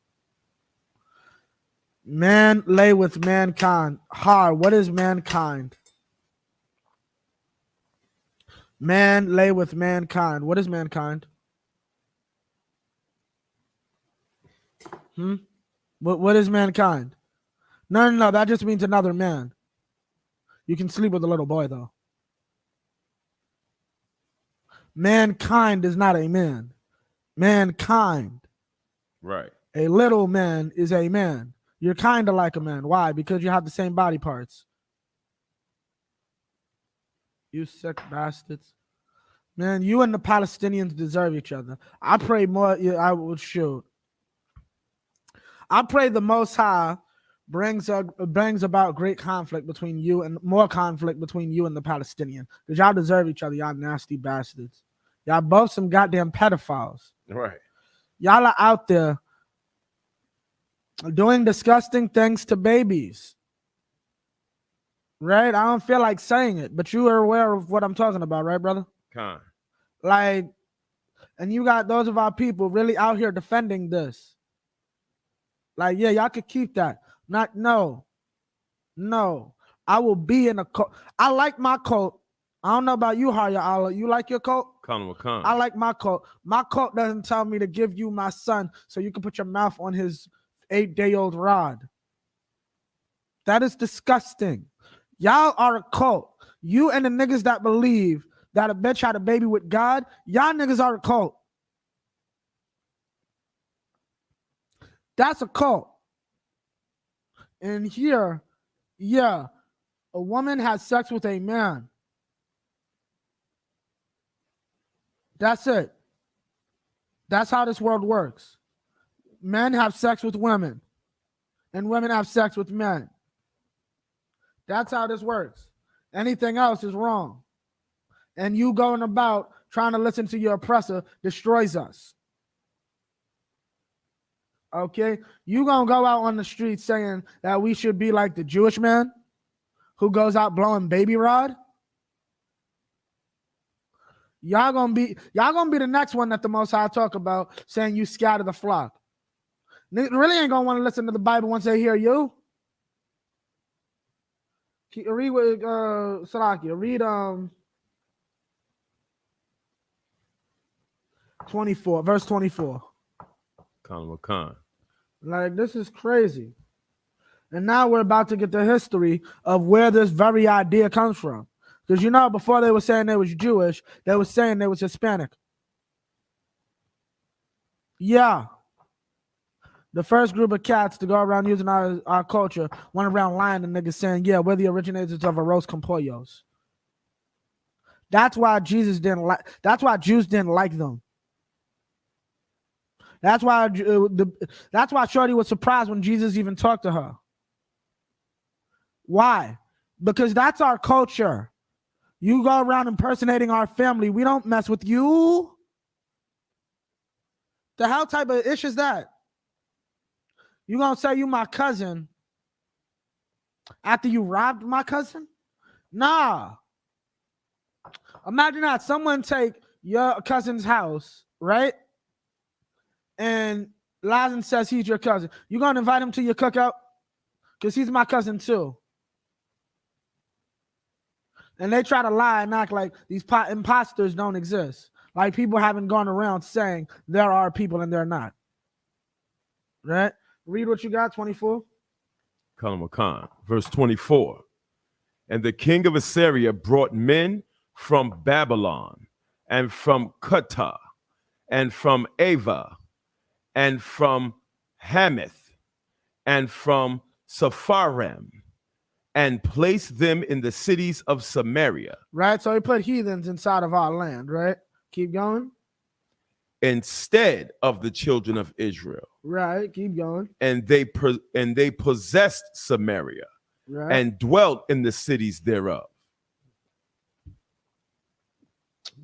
Man lay with mankind. What is mankind? Man lay with mankind. What is mankind? What is mankind? No. That just means another man. You can sleep with a little boy, though. Mankind is not a man. Mankind. Right. A little man is a man. You're kind of like a man. Why? Because you have the same body parts. You sick bastards. Man, you and the Palestinians deserve each other. I pray more. I would shoot. I pray the Most High brings about great conflict between you and more conflict between you and the Palestinian. Because y'all deserve each other, y'all nasty bastards. Y'all both some goddamn pedophiles. Right. Y'all are out there doing disgusting things to babies. Right? I don't feel like saying it, but you are aware of what I'm talking about, right, brother? Con. Like, and you got those of our people really out here defending this. Like, yeah, y'all could keep that. No. I will be in a cult. I like my cult. I don't know about you, Haya Allah. You like your cult? Con with con. I like my cult. My cult doesn't tell me to give you my son so you can put your mouth on his 8-day-old rod. That is disgusting. Y'all are a cult. You and the niggas that believe that a bitch had a baby with God, y'all niggas are a cult. That's a cult. And here, yeah, a woman has sex with a man. That's it. That's how this world works. Men have sex with women, and women have sex with men. That's how this works. Anything else is wrong. And you going about trying to listen to your oppressor destroys us. Okay? You going to go out on the street saying that we should be like the Jewish man who goes out blowing baby rod? Y'all gonna be the next one that the Most High talk about, saying you scatter the flock. They really ain't gonna want to listen to the Bible once they hear you. Read with Salakia. Read 24, verse 24. Khan. Like, this is crazy. And now we're about to get the history of where this very idea comes from. Because before they were saying they was Jewish, they were saying they was Hispanic. Yeah. The first group of cats to go around using our culture went around lying to niggas saying, yeah, we're the originators of arroz con pollos. That's why Jews didn't like them. That's why Shorty was surprised when Jesus even talked to her. Why? Because that's our culture. You go around impersonating our family. We don't mess with you. The hell type of ish is that? You gonna say you my cousin after you robbed my cousin? Nah. Imagine that. Someone take your cousin's house, right? And Lazen says he's your cousin. You gonna invite him to your cookout? Because he's my cousin too. And they try to lie and act like these imposters don't exist. Like people haven't gone around saying there are people and they're not. Right? Read what you got, 24. Khan. Verse 24. And the king of Assyria brought men from Babylon and from Cuttah and from Ava and from Hamath and from Sepharvaim and placed them in the cities of Samaria. Right? So he put heathens inside of our land, right? Keep going. Instead of the children of Israel. Right, keep going. And they possessed Samaria, right, and dwelt in the cities thereof.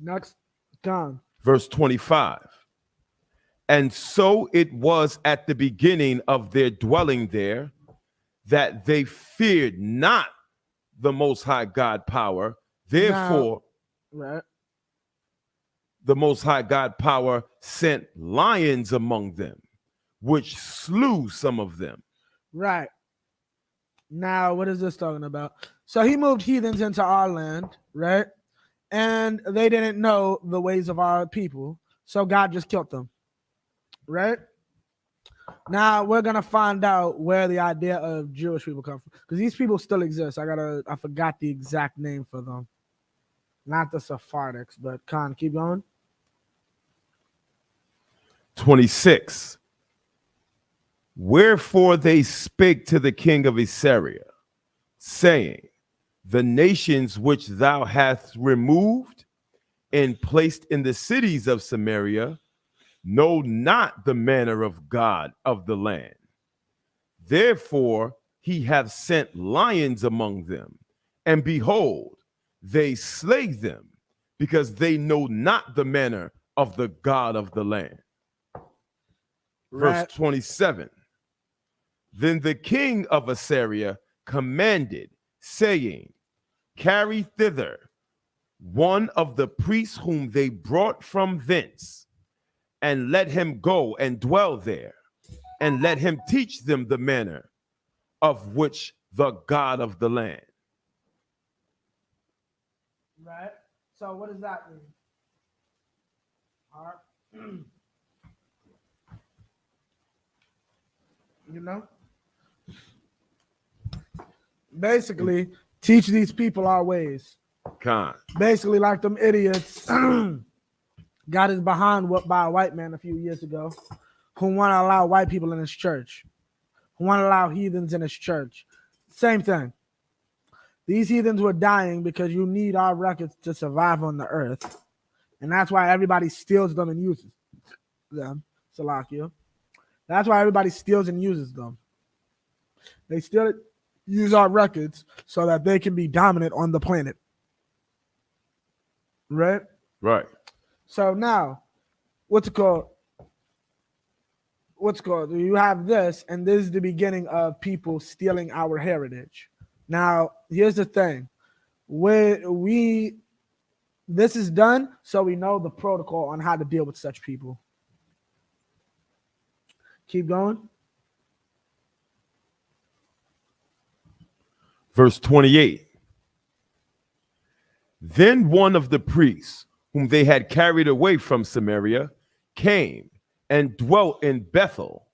Next, gone. Verse 25. And so it was at the beginning of their dwelling there that they feared not the Most High God power. Therefore, right, the Most High God power sent lions among them, which slew some of them. Right. Now, what is this talking about? So he moved heathens into our land, right? And they didn't know the ways of our people. So God just killed them. Right? Now we're gonna find out where the idea of Jewish people come from. Because these people still exist. I forgot the exact name for them. Not the Sephardics, but Khan, keep going. 26. Wherefore they spake to the king of Assyria, saying, the nations which thou hast removed and placed in the cities of Samaria know not the manner of God of the land. Therefore he hath sent lions among them, and behold, they slay them, because they know not the manner of the God of the land. Verse 27. Then the king of Assyria commanded, saying, carry thither one of the priests whom they brought from thence, and let him go and dwell there, and let him teach them the manner of which the God of the land. Right. So what does that mean? All right. Basically, teach these people our ways. Con. Basically, like them idiots got his behind whooped by a white man a few years ago who want to allow white people in his church, who want to allow heathens in his church. Same thing. These heathens were dying because you need our records to survive on the earth. And that's why everybody steals them and uses them. Salakia. That's why everybody steals and uses them. They still use our records so that they can be dominant on the planet. Right? Right. So now, what's it called? You have this, and this is the beginning of people stealing our heritage. Now, here's the thing. We this is done so we know the protocol on how to deal with such people. Keep going. Verse 28. Then one of the priests whom they had carried away from Samaria came and dwelt in Bethel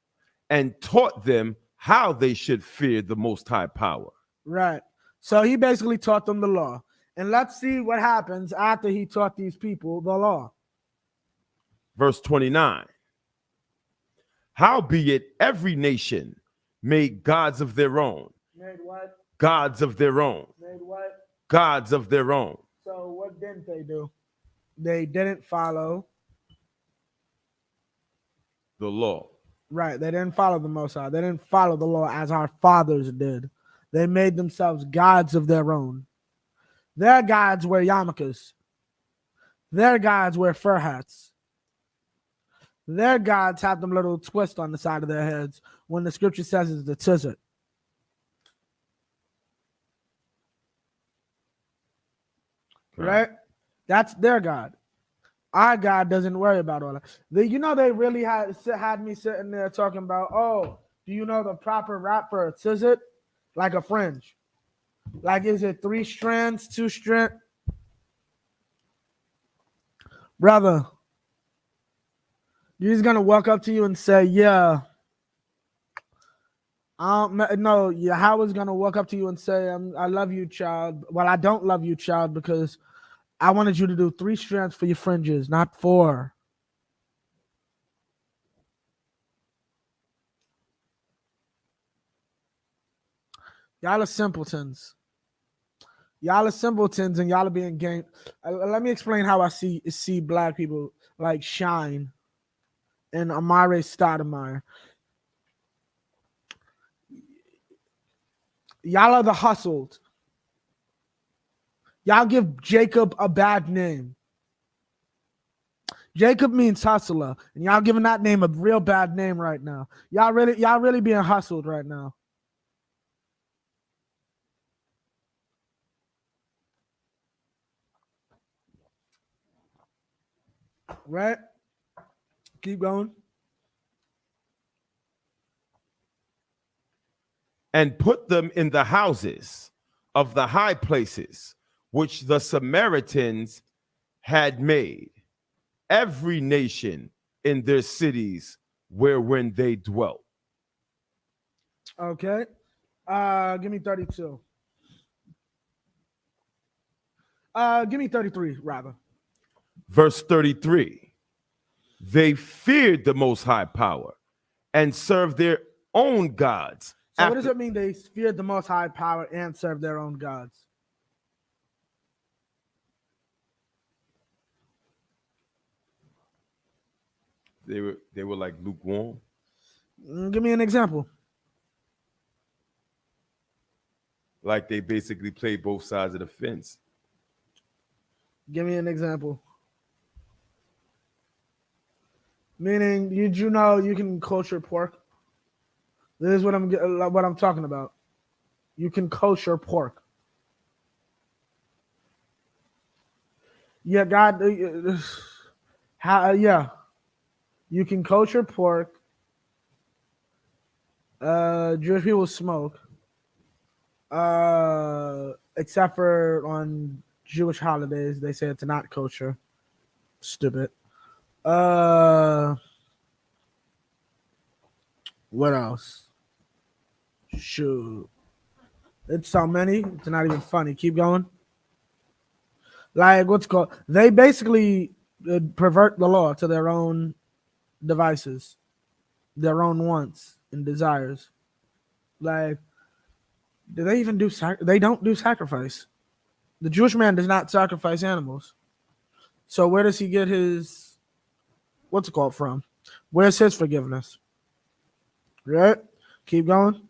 and taught them how they should fear the Most High Power. Right. So he basically taught them the law. And let's see what happens after he taught these people the law. Verse 29. Howbeit every nation made gods of their own. Made what? Gods of their own. Made what? Gods of their own. So what didn't they do? They didn't follow the law. Right. They didn't follow the Most High. They didn't follow the law as our fathers did. They made themselves gods of their own. Their gods wear yarmulkes. Their gods wear fur hats. Their gods have them little twists on the side of their heads when the scripture says it's the tizit. Right? That's their God. Our God doesn't worry about all that. They really had me sitting there talking about, oh, do you know the proper wrap for a tizit? Like a fringe. Like, is it 3 strands, 2 strands? Brother, he's going to walk up to you and say, yeah. No, Yahweh's going to walk up to you and say, I love you, child. Well, I don't love you, child, because I wanted you to do 3 strands for your fringes, not 4. Y'all are simpletons. Y'all are simpletons and y'all are being gamed. Let me explain how I see black people like Shine and Amare Stoudemire. Y'all are the hustled. Y'all give Jacob a bad name. Jacob means hustler, and y'all giving that name a real bad name right now. Y'all really being hustled right now. Right? Keep going. And put them in the houses of the high places which the Samaritans had made, every nation in their cities wherein they dwelt. Okay. Give me 32. Give me 33, rather. Verse 33. They feared the Most High Power and served their own gods. So what does it mean they feared the Most High Power and served their own gods? They were like lukewarm. Give me an example. Like they basically played both sides of the fence. Give me an example. Meaning, you know you can kosher pork? This is what I'm talking about. You can kosher pork. Yeah, God. Yeah. You can kosher pork. Jewish people smoke. Except for on Jewish holidays, they say it's not kosher. Stupid. What else? Shoot. It's so many. It's not even funny. Keep going. Like, what's called? They basically pervert the law to their own devices, their own wants and desires. Like, do they even do they don't do sacrifice. The Jewish man does not sacrifice animals. So where does he get his what's it called from? Where's his forgiveness? Right? Keep going.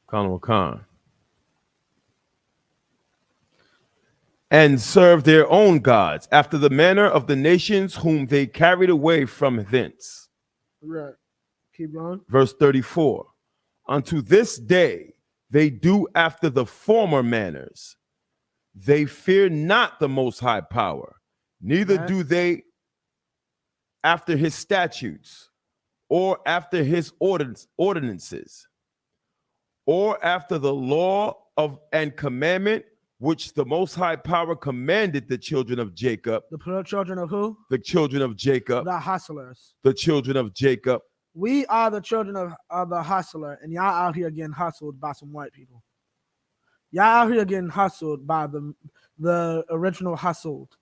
Colonel Khan. And serve their own gods after the manner of the nations whom they carried away from thence. Right. Keep going. Verse 34. Unto this day they do after the former manners. They fear not the Most High power, neither Right. do they after his statutes, or after his ordinances, or after the law of and commandment which the Most High power commanded the children of Jacob. The children of who? The children of Jacob. The hustlers. The children of Jacob. We are the children of the hustler, and y'all out here getting hustled by some white people. Y'all out here getting hustled by the original hustled.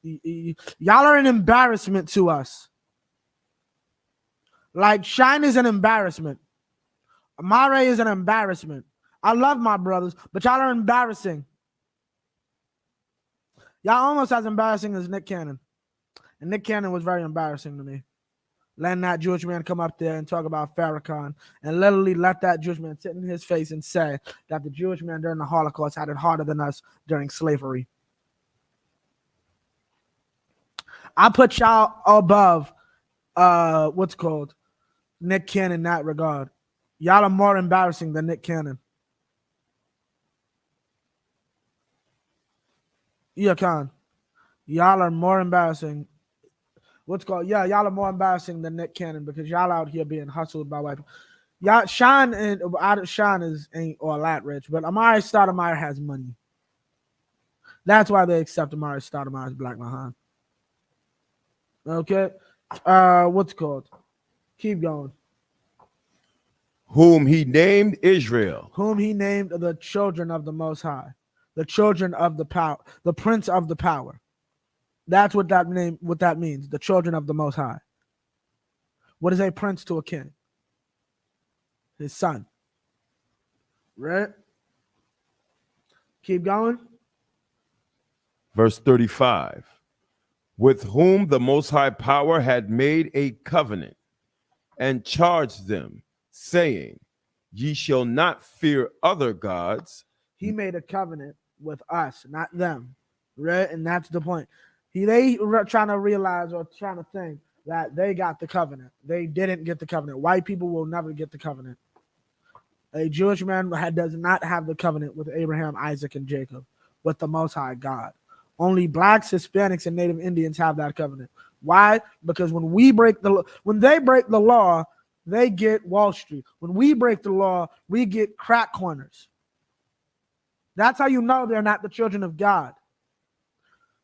Y'all are an embarrassment to us. Like Shine is an embarrassment. Amare is an embarrassment. I love my brothers, but y'all are embarrassing. Y'all almost as embarrassing as Nick Cannon. And Nick Cannon was very embarrassing to me. Letting that Jewish man come up there and talk about Farrakhan and literally let that Jewish man sit in his face and say that the Jewish man during the Holocaust had it harder than us during slavery. I put y'all above Nick Cannon in that regard. Y'all are more embarrassing than Nick Cannon. Yeah, Khan. Y'all are more embarrassing. Y'all are more embarrassing than Nick Cannon because y'all out here being hustled by white people. Y'all, Shine ain't all that rich, but Amari Stoudemire has money. That's why they accept Amari Stoudemire as Black Mahan. Okay. Keep going. Whom he named Israel. Whom he named the children of the Most High. The children of the power. The prince of the power. That's what that means. The children of the Most High. What is a prince to a king? His son. Right? Keep going. Verse 35. With whom the Most High power had made a covenant and charged them, saying, ye shall not fear other gods. He made a covenant with us, not them. Right? And that's the point. They were trying to realize or trying to think that they got the covenant. They didn't get the covenant. White people will never get the covenant. A Jewish man does not have the covenant with Abraham, Isaac, and Jacob, with the Most High God. Only blacks, Hispanics, and Native Indians have that covenant. Why? Because when they break the law, they get Wall Street. When we break the law, we get crack corners. That's how you know they're not the children of God.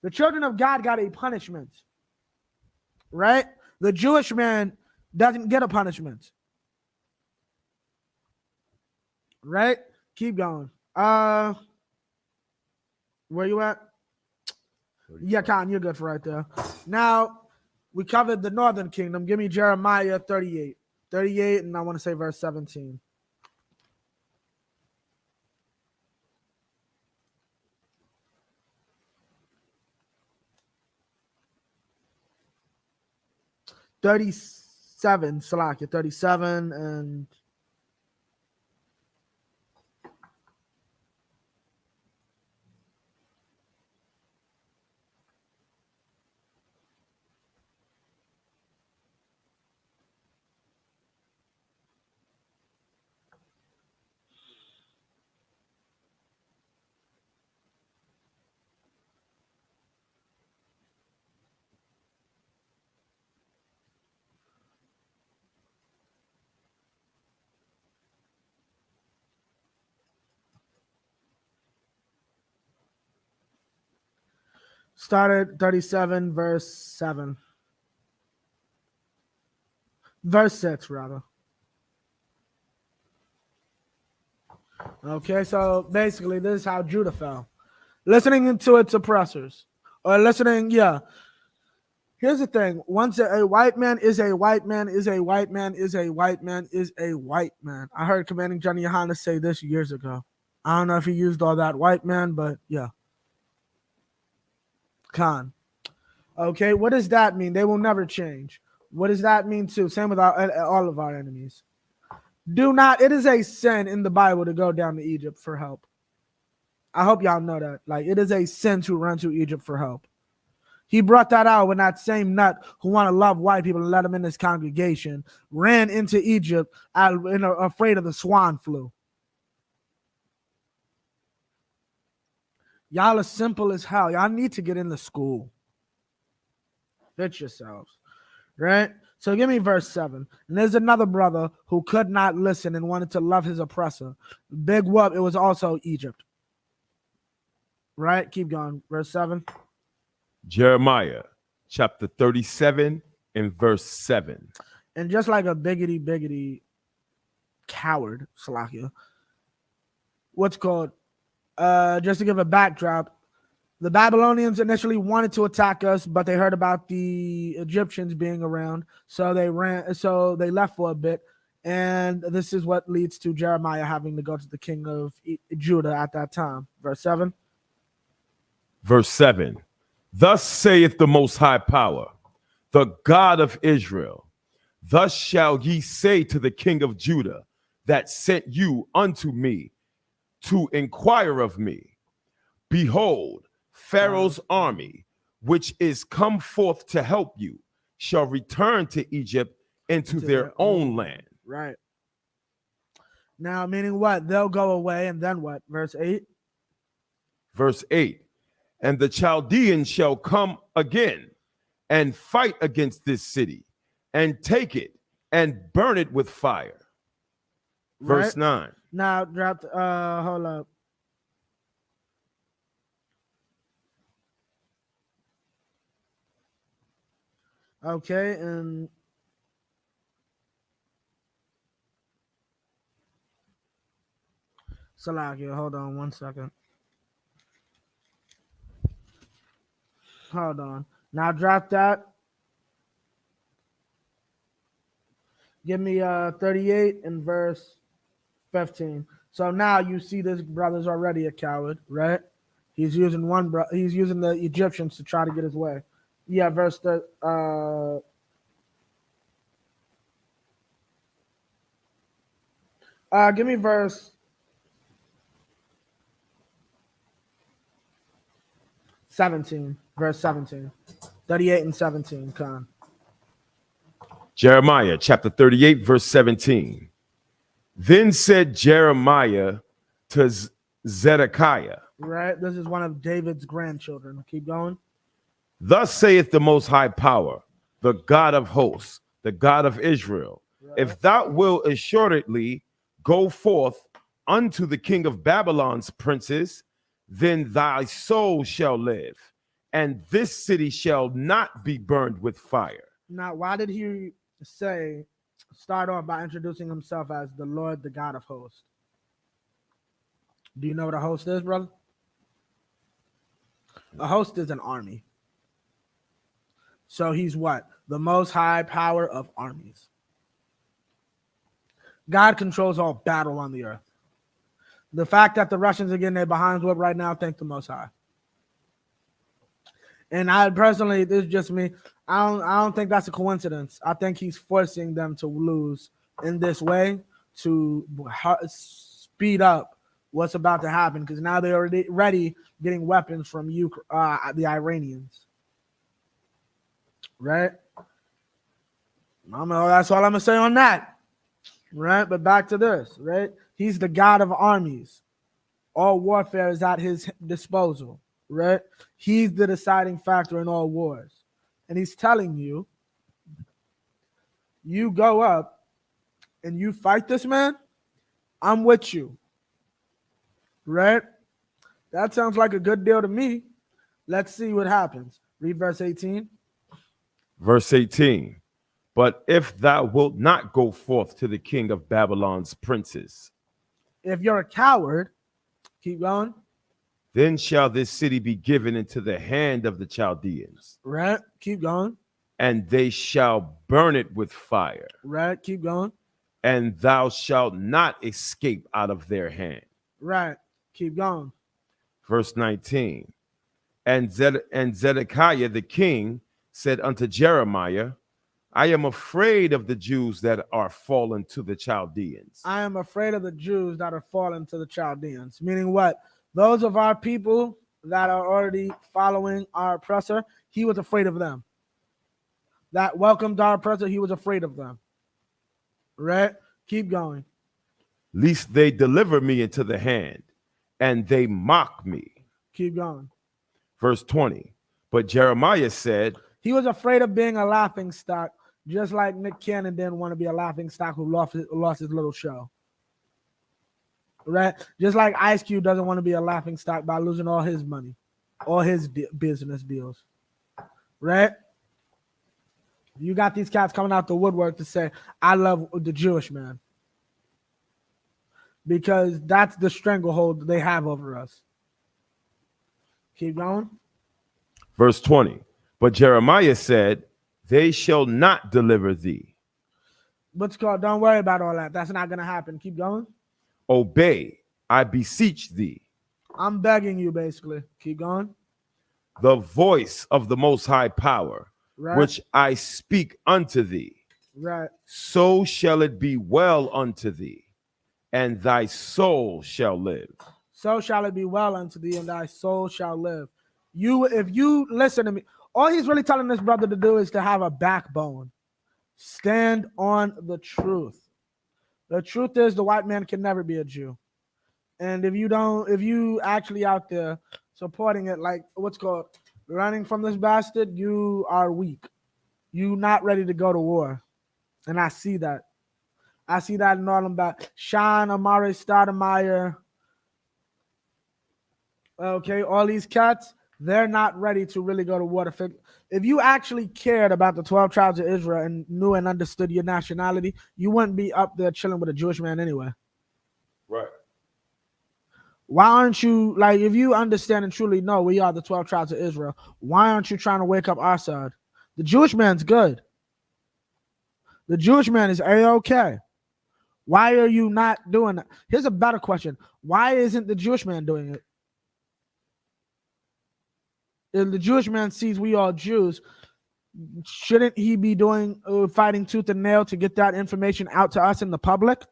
The children of God got a punishment, right? The Jewish man doesn't get a punishment, right? Keep going. Where you at? Yeah, Khan, you're good for right there. Now, we covered the northern kingdom. Give me Jeremiah 38. 38, and I want to say verse 17. Salakia, 37 and started 37, verse 7. Verse 6, rather. Okay, so basically, this is how Judah fell. Listening to its oppressors. Or listening, yeah. Here's the thing. Once a white man is a white man, is a white man, is a white man, is a white man. I heard Commanding Johnny Yohana say this years ago. I don't know if he used all that white man, but yeah. Khan. Okay, what does that mean? They will never change. What does that mean too? Same with all of our enemies. Do not. It is a sin in the Bible to go down to Egypt for help. I hope y'all know that. Like, it is a sin to run to Egypt for help. He brought that out when that same nut who want to love white people and let them in his congregation ran into Egypt afraid of the swan flu. Y'all are simple as hell. Y'all need to get into school. Fit yourselves. Right? So give me verse 7. And there's another brother who could not listen and wanted to love his oppressor. Big whoop, it was also Egypt. Right? Keep going. Verse 7. Jeremiah chapter 37 and verse 7. And just like a biggity coward, Salakia, what's called, just to give a backdrop, the Babylonians initially wanted to attack us, but they heard about the Egyptians being around, so they left for a bit. And this is what leads to Jeremiah having to go to the king of Judah at that time. Verse 7. Verse 7. Thus saith the Most High Power, the God of Israel, thus shall ye say to the king of Judah that sent you unto me to inquire of me, behold, Pharaoh's army, which is come forth to help you, shall return to Egypt into their own land. Right. Now, meaning what? They'll go away, and then what? Verse 8. Verse 8. And the Chaldeans shall come again and fight against this city and take it and burn it with fire. Verse 9. Now, hold up. Okay, and Salakia, hold on 1 second. Hold on. Now drop that. Give me 38 and verse 15. So now you see this brother's already a coward, right? He's using he's using the Egyptians to try to get his way. Yeah, verse give me verse 17. Verse 17. 38 and 17, Khan. Jeremiah chapter 38, verse 17. Then said Jeremiah to Zedekiah. Right, this is one of David's grandchildren. Keep going. Thus saith the Most High Power, the God of hosts, the God of Israel. Right. If thou wilt assuredly go forth unto the king of Babylon's princes, then thy soul shall live, and this city shall not be burned with fire. Now, why did he start off by introducing himself as the Lord, the God of hosts? Do you know what a host is, brother? A host is an army. So he's what? The most high power of armies. God controls all battle on the earth. The fact that the Russians are getting their behinds whipped right now, thank the Most High. And I personally, this is just me, I don't think that's a coincidence. I think he's forcing them to lose in this way to speed up what's about to happen, because now they're already getting weapons from the Iranians. Right? That's all I'm going to say on that. Right? But back to this, right? He's the God of armies. All warfare is at his disposal, right? He's the deciding factor in all wars. And he's telling you, you go up and you fight this man, I'm with you. Right? That sounds like a good deal to me. Let's see what happens. Read verse 18. Verse 18. But if thou wilt not go forth to the king of Babylon's princes, if you're a coward, keep going. Then shall this city be given into the hand of the Chaldeans. Right, keep going. And they shall burn it with fire. Right, keep going. And thou shalt not escape out of their hand. Right, keep going. Verse 19. And Zedekiah the king said unto Jeremiah, I am afraid of the Jews that are fallen to the Chaldeans. I am afraid of the Jews that are fallen to the Chaldeans. Meaning what? Those of our people that are already following our oppressor, he was afraid of them. That welcomed our oppressor, he was afraid of them. Right? Keep going. Lest they deliver me into the hand, and they mock me. Keep going. Verse 20. But Jeremiah said, he was afraid of being a laughing stock, just like Nick Cannon didn't want to be a laughing stock who lost his little show. Right? Just like Ice Cube doesn't want to be a laughing stock by losing all his money, all his business deals. Right? You got these cats coming out the woodwork to say, I love the Jewish man. Because that's the stranglehold they have over us. Keep going. Verse 20. But Jeremiah said, they shall not deliver thee. What's called? Don't worry about all that. That's not going to happen. Keep going. Obey, I beseech thee. I'm begging you, basically. Keep going. The voice of the Most High Power, right. which I speak unto thee. Right. So shall it be well unto thee, and thy soul shall live. So shall it be well unto thee, and thy soul shall live. If you listen to me, all he's really telling this brother to do is to have a backbone. Stand on the truth. The truth is the white man can never be a Jew. And if you actually out there supporting it, like what's called running from this bastard, you are weak. You not ready to go to war. And I see that. I see that in all them back. Sean, Amari Stoudemire. Okay, all these cats, they're not ready to really go to war. If you actually cared about the 12 tribes of Israel and knew and understood your nationality, you wouldn't be up there chilling with a Jewish man anyway. Right. Why aren't you, like, if you understand and truly know we are the 12 tribes of Israel, why aren't you trying to wake up our side? The Jewish man's good. The Jewish man is A-okay. Why are you not doing that? Here's a better question. Why isn't the Jewish man doing it? If the Jewish man sees we are Jews, shouldn't he be doing fighting tooth and nail to get that information out to us in the public?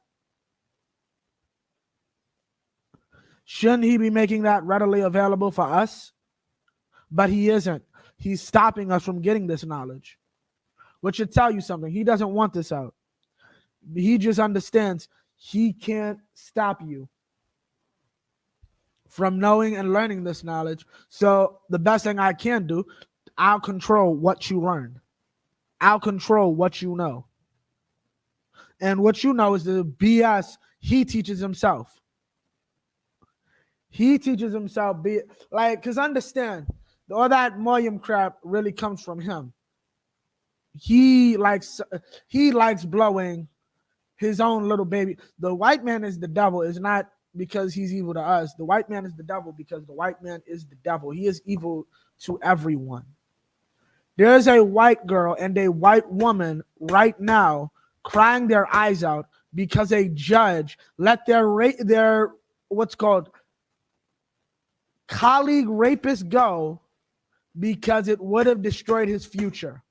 Shouldn't he be making that readily available for us? But he isn't. He's stopping us from getting this knowledge, which should tell you something. He doesn't want this out. He just understands he can't stop you from knowing and learning this knowledge. So the best thing I can do, I'll control what you learn. I'll control what you know. And what you know is the BS he teaches himself. He teaches himself, because understand, all that Moyam crap really comes from him. He likes blowing his own little baby. The white man is the devil. It's not because he's evil to us. The white man is the devil because the white man is the devil. He is evil to everyone. There is a white girl and a white woman right now crying their eyes out because a judge let their what's called colleague rapist go because it would have destroyed his future.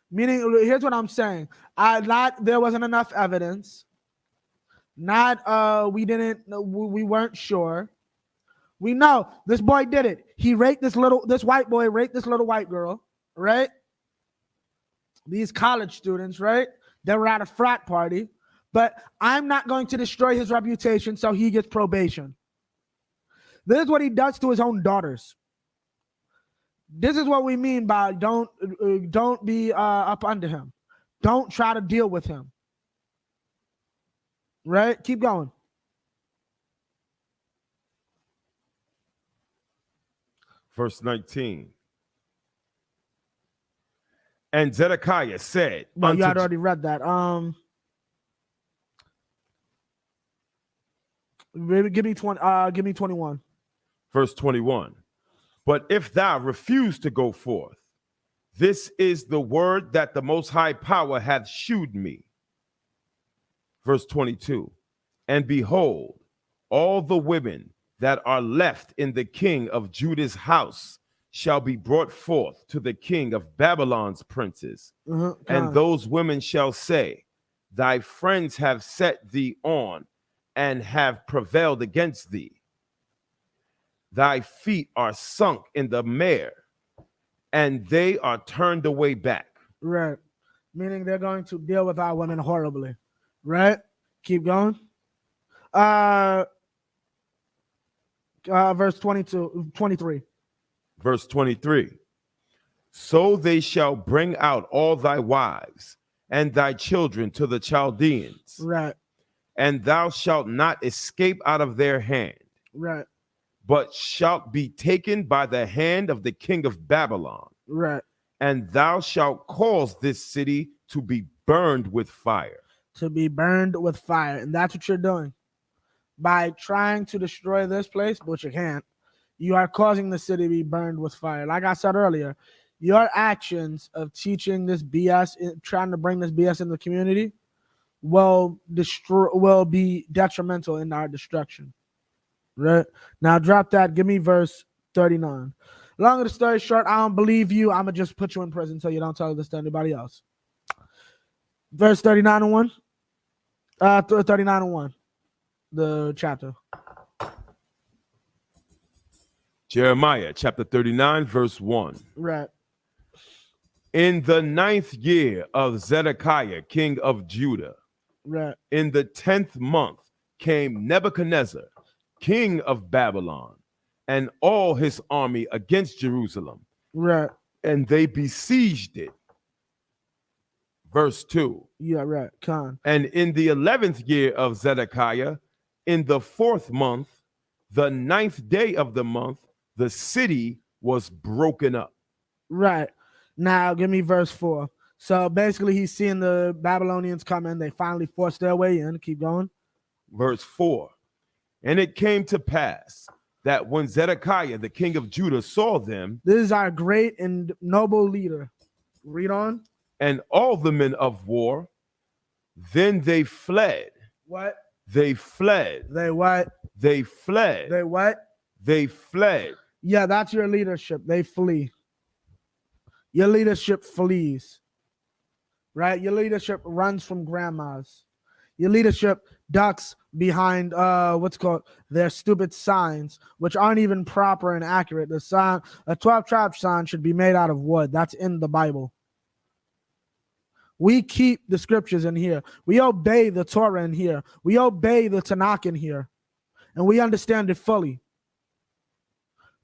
Meaning, here's what I'm saying. There wasn't enough evidence. We weren't sure. We know this boy did it. This white boy raped this little white girl, right? These college students, right? They were at a frat party. But I'm not going to destroy his reputation so he gets probation. This is what he does to his own daughters. This is what we mean by don't be up under him. Don't try to deal with him. Right? Keep going. Verse 19. And Zedekiah said, no, you had already read that. Give me 21. Verse 21. But if thou refuse to go forth, this is the word that the Most High Power hath shewed me. Verse 22. And behold, all the women that are left in the king of Judah's house shall be brought forth to the king of Babylon's princes, and Con. those women shall say, thy friends have set thee on and have prevailed against thee. Thy feet are sunk in the mire, and they are turned away back. Right. Meaning they're going to deal with our women horribly. Right? Keep going. Uh, verse 23. Verse 23. So they shall bring out all thy wives and thy children to the Chaldeans, Right. and thou shalt not escape out of their hand, Right. but shalt be taken by the hand of the king of Babylon, Right. and thou shalt cause this city to be burned with fire. To be burned with fire. And that's what you're doing. By trying to destroy this place, which you can't, you are causing the city to be burned with fire. Like I said earlier, your actions of teaching this BS, trying to bring this BS in the community, will be detrimental in our destruction. Right? Now drop that. Give me verse 39. Long of the story short, I don't believe you. I'm going to just put you in prison so you don't tell this to anybody else. Verse 39 and 1. 39 and 1. The chapter. Jeremiah chapter 39, verse 1. Right. In the 9th year of Zedekiah, king of Judah, Right. in the 10th month came Nebuchadnezzar, king of Babylon, and all his army against Jerusalem, Right. and they besieged it. Verse 2. Yeah, right. Con. And in the 11th year of Zedekiah, in the 4th month, the 9th day of the month, the city was broken up. Right. Now give me verse 4. So basically he's seeing the Babylonians come in. They finally forced their way in. Keep going. Verse 4. And it came to pass that when Zedekiah, the king of Judah, saw them, This is our great and noble leader. Read on. and all the men of war, then they fled. What? They fled. They what? They fled. They what? They fled. Yeah, that's your leadership. They flee. Your leadership flees. Right? Your leadership runs from grandmas. Your leadership ducks behind what's called their stupid signs, which aren't even proper and accurate. The sign, a 12 tribe sign, should be made out of wood. That's in the Bible. We keep the scriptures in here. We obey the Torah in here. We obey the Tanakh in here. And we understand it fully.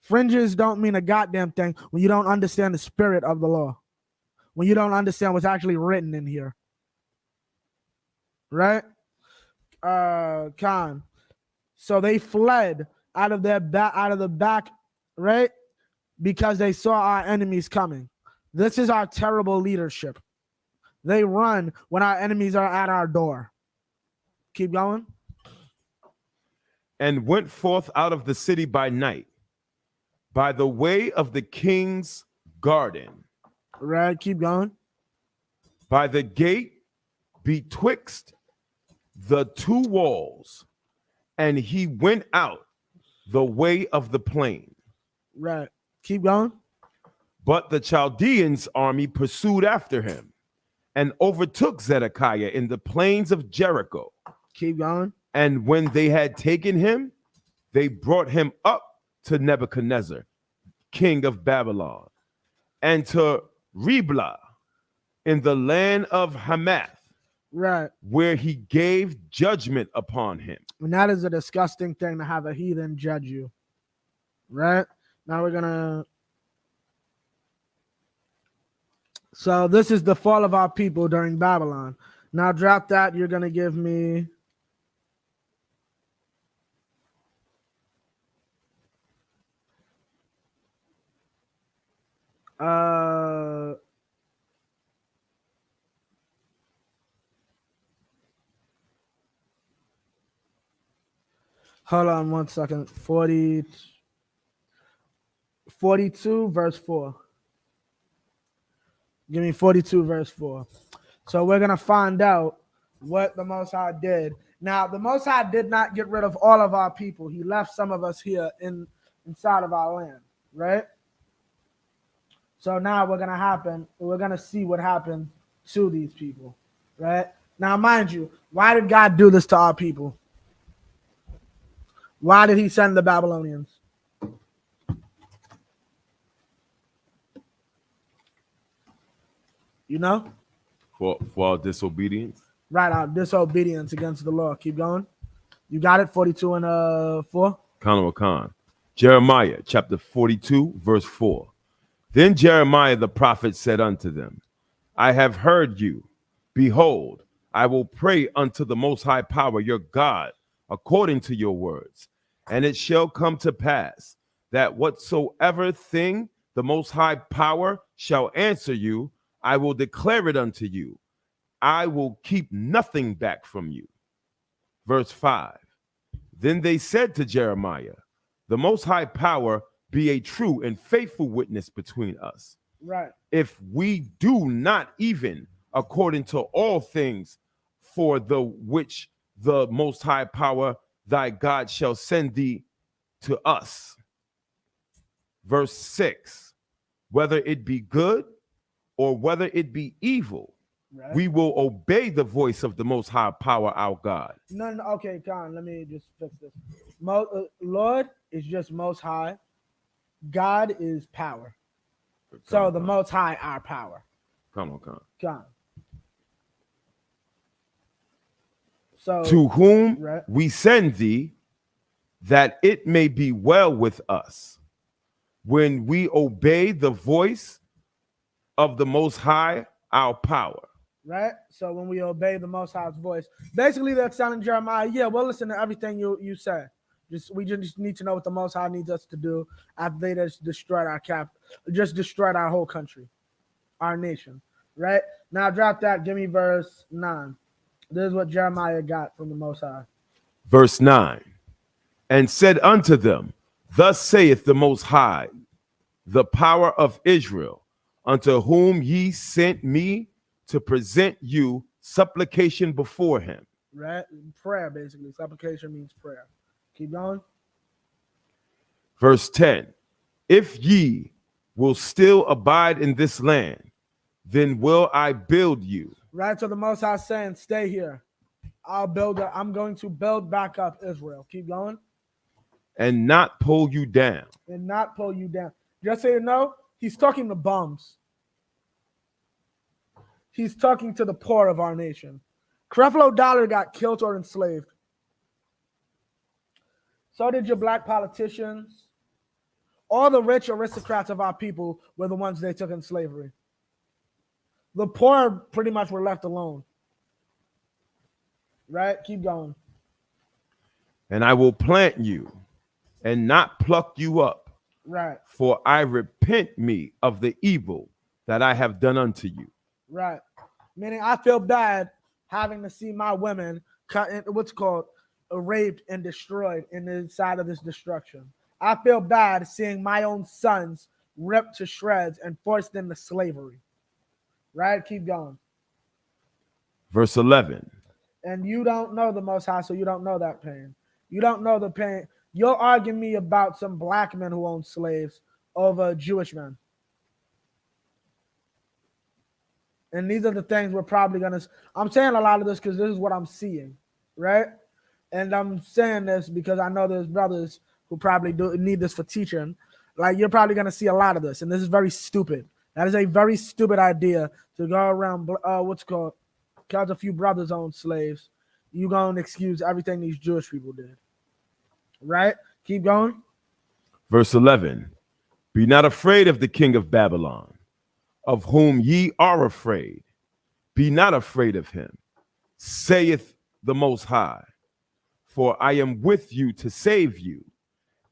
Fringes don't mean a goddamn thing when you don't understand the spirit of the law. When you don't understand what's actually written in here. Right? Khan. So they fled out of the back, right? Because they saw our enemies coming. This is our terrible leadership. They run when our enemies are at our door. Keep going. And went forth out of the city by night, by the way of the king's garden. Right, keep going. By the gate betwixt the two walls, and he went out the way of the plain. Right, keep going. But the Chaldeans' army pursued after him and overtook Zedekiah in the plains of Jericho. Keep going. And when they had taken him, they brought him up to Nebuchadnezzar, king of Babylon, and to Riblah in the land of Hamath, right, where he gave judgment upon him. And that is a disgusting thing to have a heathen judge you. Right? Now we're going to... So this is the fall of our people during Babylon. Now drop that. You're going to give me... Hold on 1 second. 42 verse 4. Give me 42 verse 4. So we're going to find out what the Most High did. Now, the Most High did not get rid of all of our people. He left some of us here inside of our land, right? So now we're gonna see what happened to these people, right? Now, mind you, why did God do this to our people? Why did he send the Babylonians? You know? For our disobedience. Right, our disobedience against the law. Keep going. You got it, 42 and 4? Khan. Jeremiah chapter 42, verse 4. Then Jeremiah the prophet said unto them, I have heard you. Behold, I will pray unto the Most High Power, your God, according to your words. And it shall come to pass that whatsoever thing the Most High Power shall answer you, I will declare it unto you. I will keep nothing back from you. Verse 5. Then they said to Jeremiah, the Most High Power be a true and faithful witness between us. Right. If we do not even according to all things for the which the Most High Power thy God shall send thee to us. Verse 6. Whether it be good or whether it be evil, right, we will obey the voice of the Most High Power, our God. No, okay, Con, let me just fix this. Lord is just Most High. God is power. So the Most High, our power. Come on. So to whom we send thee, that it may be well with us, when we obey the voice of the Most High, our power. Right? So when we obey the Most High's voice, basically they're telling Jeremiah, yeah, we'll listen to everything you say. We just need to know what the Most High needs us to do after they just destroyed our whole country, our nation. Right? Now drop that. Give me verse 9. This is what Jeremiah got from the Most High. Verse 9. And said unto them, thus saith the Most High, the power of Israel, unto whom ye sent me to present you supplication before him. Right? Prayer, basically. Supplication means prayer. Keep going. Verse 10. If ye will still abide in this land, then will I build you. Right? So the Most High saying, stay here. I'm going to build back up Israel. Keep going. And not pull you down. Just so you know, he's talking to bums. He's talking to the poor of our nation. Creflo Dollar got killed or enslaved. So did your black politicians. All the rich aristocrats of our people were the ones they took in slavery. The poor pretty much were left alone. Right? Keep going. And I will plant you and not pluck you up. Right. For I repent me of the evil that I have done unto you. Right. Meaning I feel bad having to see my women raped and destroyed in the side of this destruction. I feel bad seeing my own sons ripped to shreds and forced into slavery. Right? Keep going. Verse 11. And you don't know the Most High, so you don't know that pain. You don't know the pain. You'll argue me about some black men who own slaves over Jewish men. And these are the things we're probably going to... I'm saying a lot of this because this is what I'm seeing, right? And I'm saying this because I know there's brothers who probably need this for teaching. Like, you're probably going to see a lot of this, and this is very stupid. That is a very stupid idea to go around, because a few brothers own slaves. You going to excuse everything these Jewish people did. Right? Keep going. Verse 11. Be not afraid of the king of Babylon, of whom ye are afraid. Be not afraid of him, saith the Most High. For I am with you to save you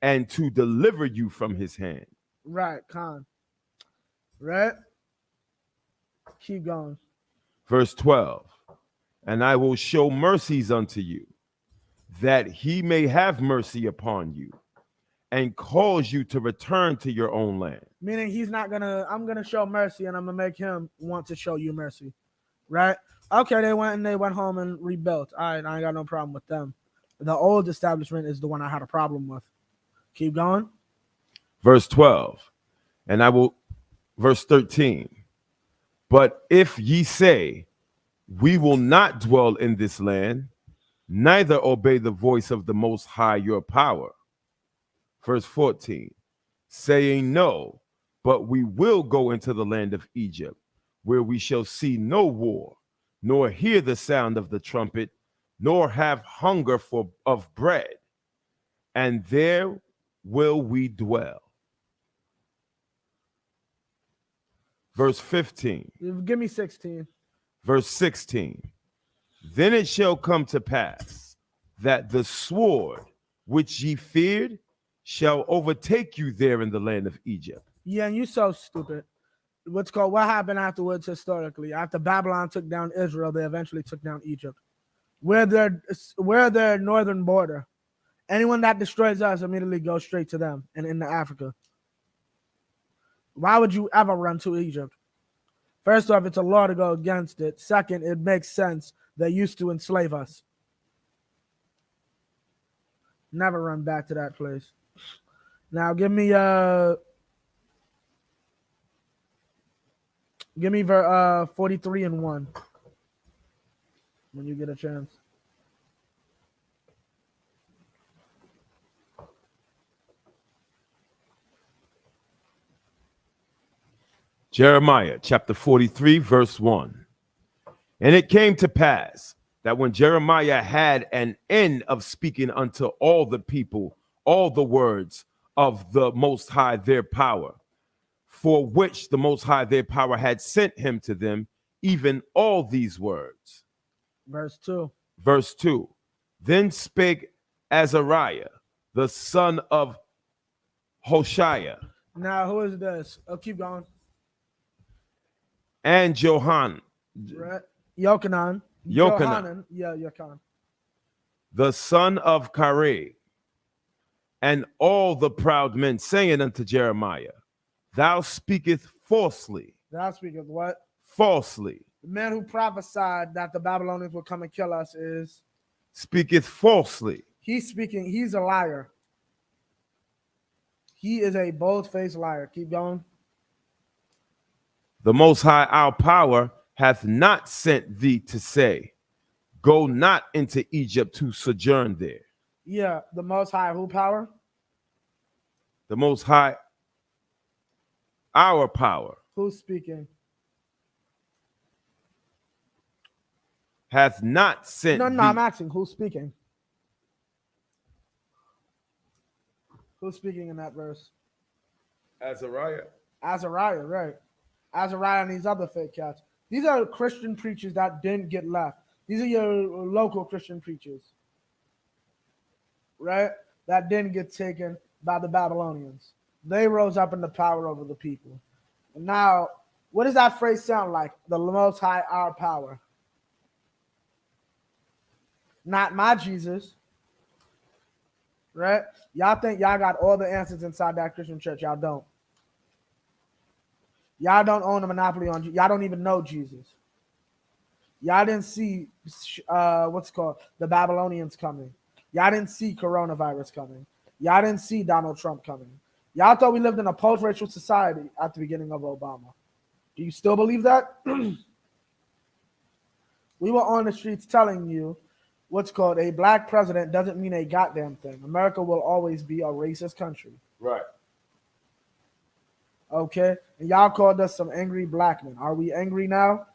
and to deliver you from his hand. Right, Khan. Right? Keep going. Verse 12. And I will show mercies unto you, that he may have mercy upon you and cause you to return to your own land. Meaning I'm going to show mercy and I'm going to make him want to show you mercy. Right? Okay, they went home and rebuilt. All right, I ain't got no problem with them. The old establishment is the one I had a problem with. Keep going. Verse 12. And I will verse 13. But if ye say, we will not dwell in this land, neither obey the voice of the Most High your power. Verse 14, saying no, but we will go into the land of Egypt, where we shall see no war, nor hear the sound of the trumpet, nor have hunger of bread, and there will we dwell. Verse 15. Give me 16. Verse 16. Then it shall come to pass that the sword which ye feared shall overtake you there in the land of Egypt. Yeah, and you so stupid. What happened afterwards historically? After Babylon took down Israel, they eventually took down Egypt. We're their northern border. Anyone that destroys us immediately goes straight to them and into Africa. Why would you ever run to Egypt? First off, it's a law to go against it. Second, it makes sense. They used to enslave us. Never run back to that place. Now give me 43 and 1 when you get a chance. Jeremiah chapter 43, verse 1. And it came to pass that when Jeremiah had an end of speaking unto all the people, all the words of the Most High their power, for which the Most High their power had sent him to them, even all these words. Verse 2. Verse 2. Then spake Azariah, the son of Hoshea. Now, who is this? Oh, keep going. And Johan. Right. Yochanan. Yochanan. Yeah, Yochanan. The son of Kare. And all the proud men saying unto Jeremiah, thou speakest falsely. Thou speakest what? Falsely. The man who prophesied that the Babylonians would come and kill us is? Speaketh falsely. He's a liar. He is a bold-faced liar. Keep going. The Most High our power hath not sent thee to say, go not into Egypt to sojourn there. Yeah, the Most High who power? The Most High our power. Who's speaking? Hath not sent No, thee. I'm asking who's speaking. Who's speaking in that verse? Azariah. Azariah, right. Azariah and these other fake cats. These are Christian preachers that didn't get left. These are your local Christian preachers, right? That didn't get taken by the Babylonians. They rose up into power over the people. And now, what does that phrase sound like? The Most High, our power. Not my Jesus, right? Y'all think y'all got all the answers inside that Christian church. Y'all don't. Y'all don't own a monopoly on Jesus. Y'all don't even know Jesus. Y'all didn't see the Babylonians coming. Y'all didn't see coronavirus coming. Y'all didn't see Donald Trump coming. Y'all thought we lived in a post-racial society at the beginning of Obama. Do you still believe that? We were on the streets telling you a black president doesn't mean a goddamn thing. America will always be a racist country. Right. Okay? And y'all called us some angry black men. Are we angry now?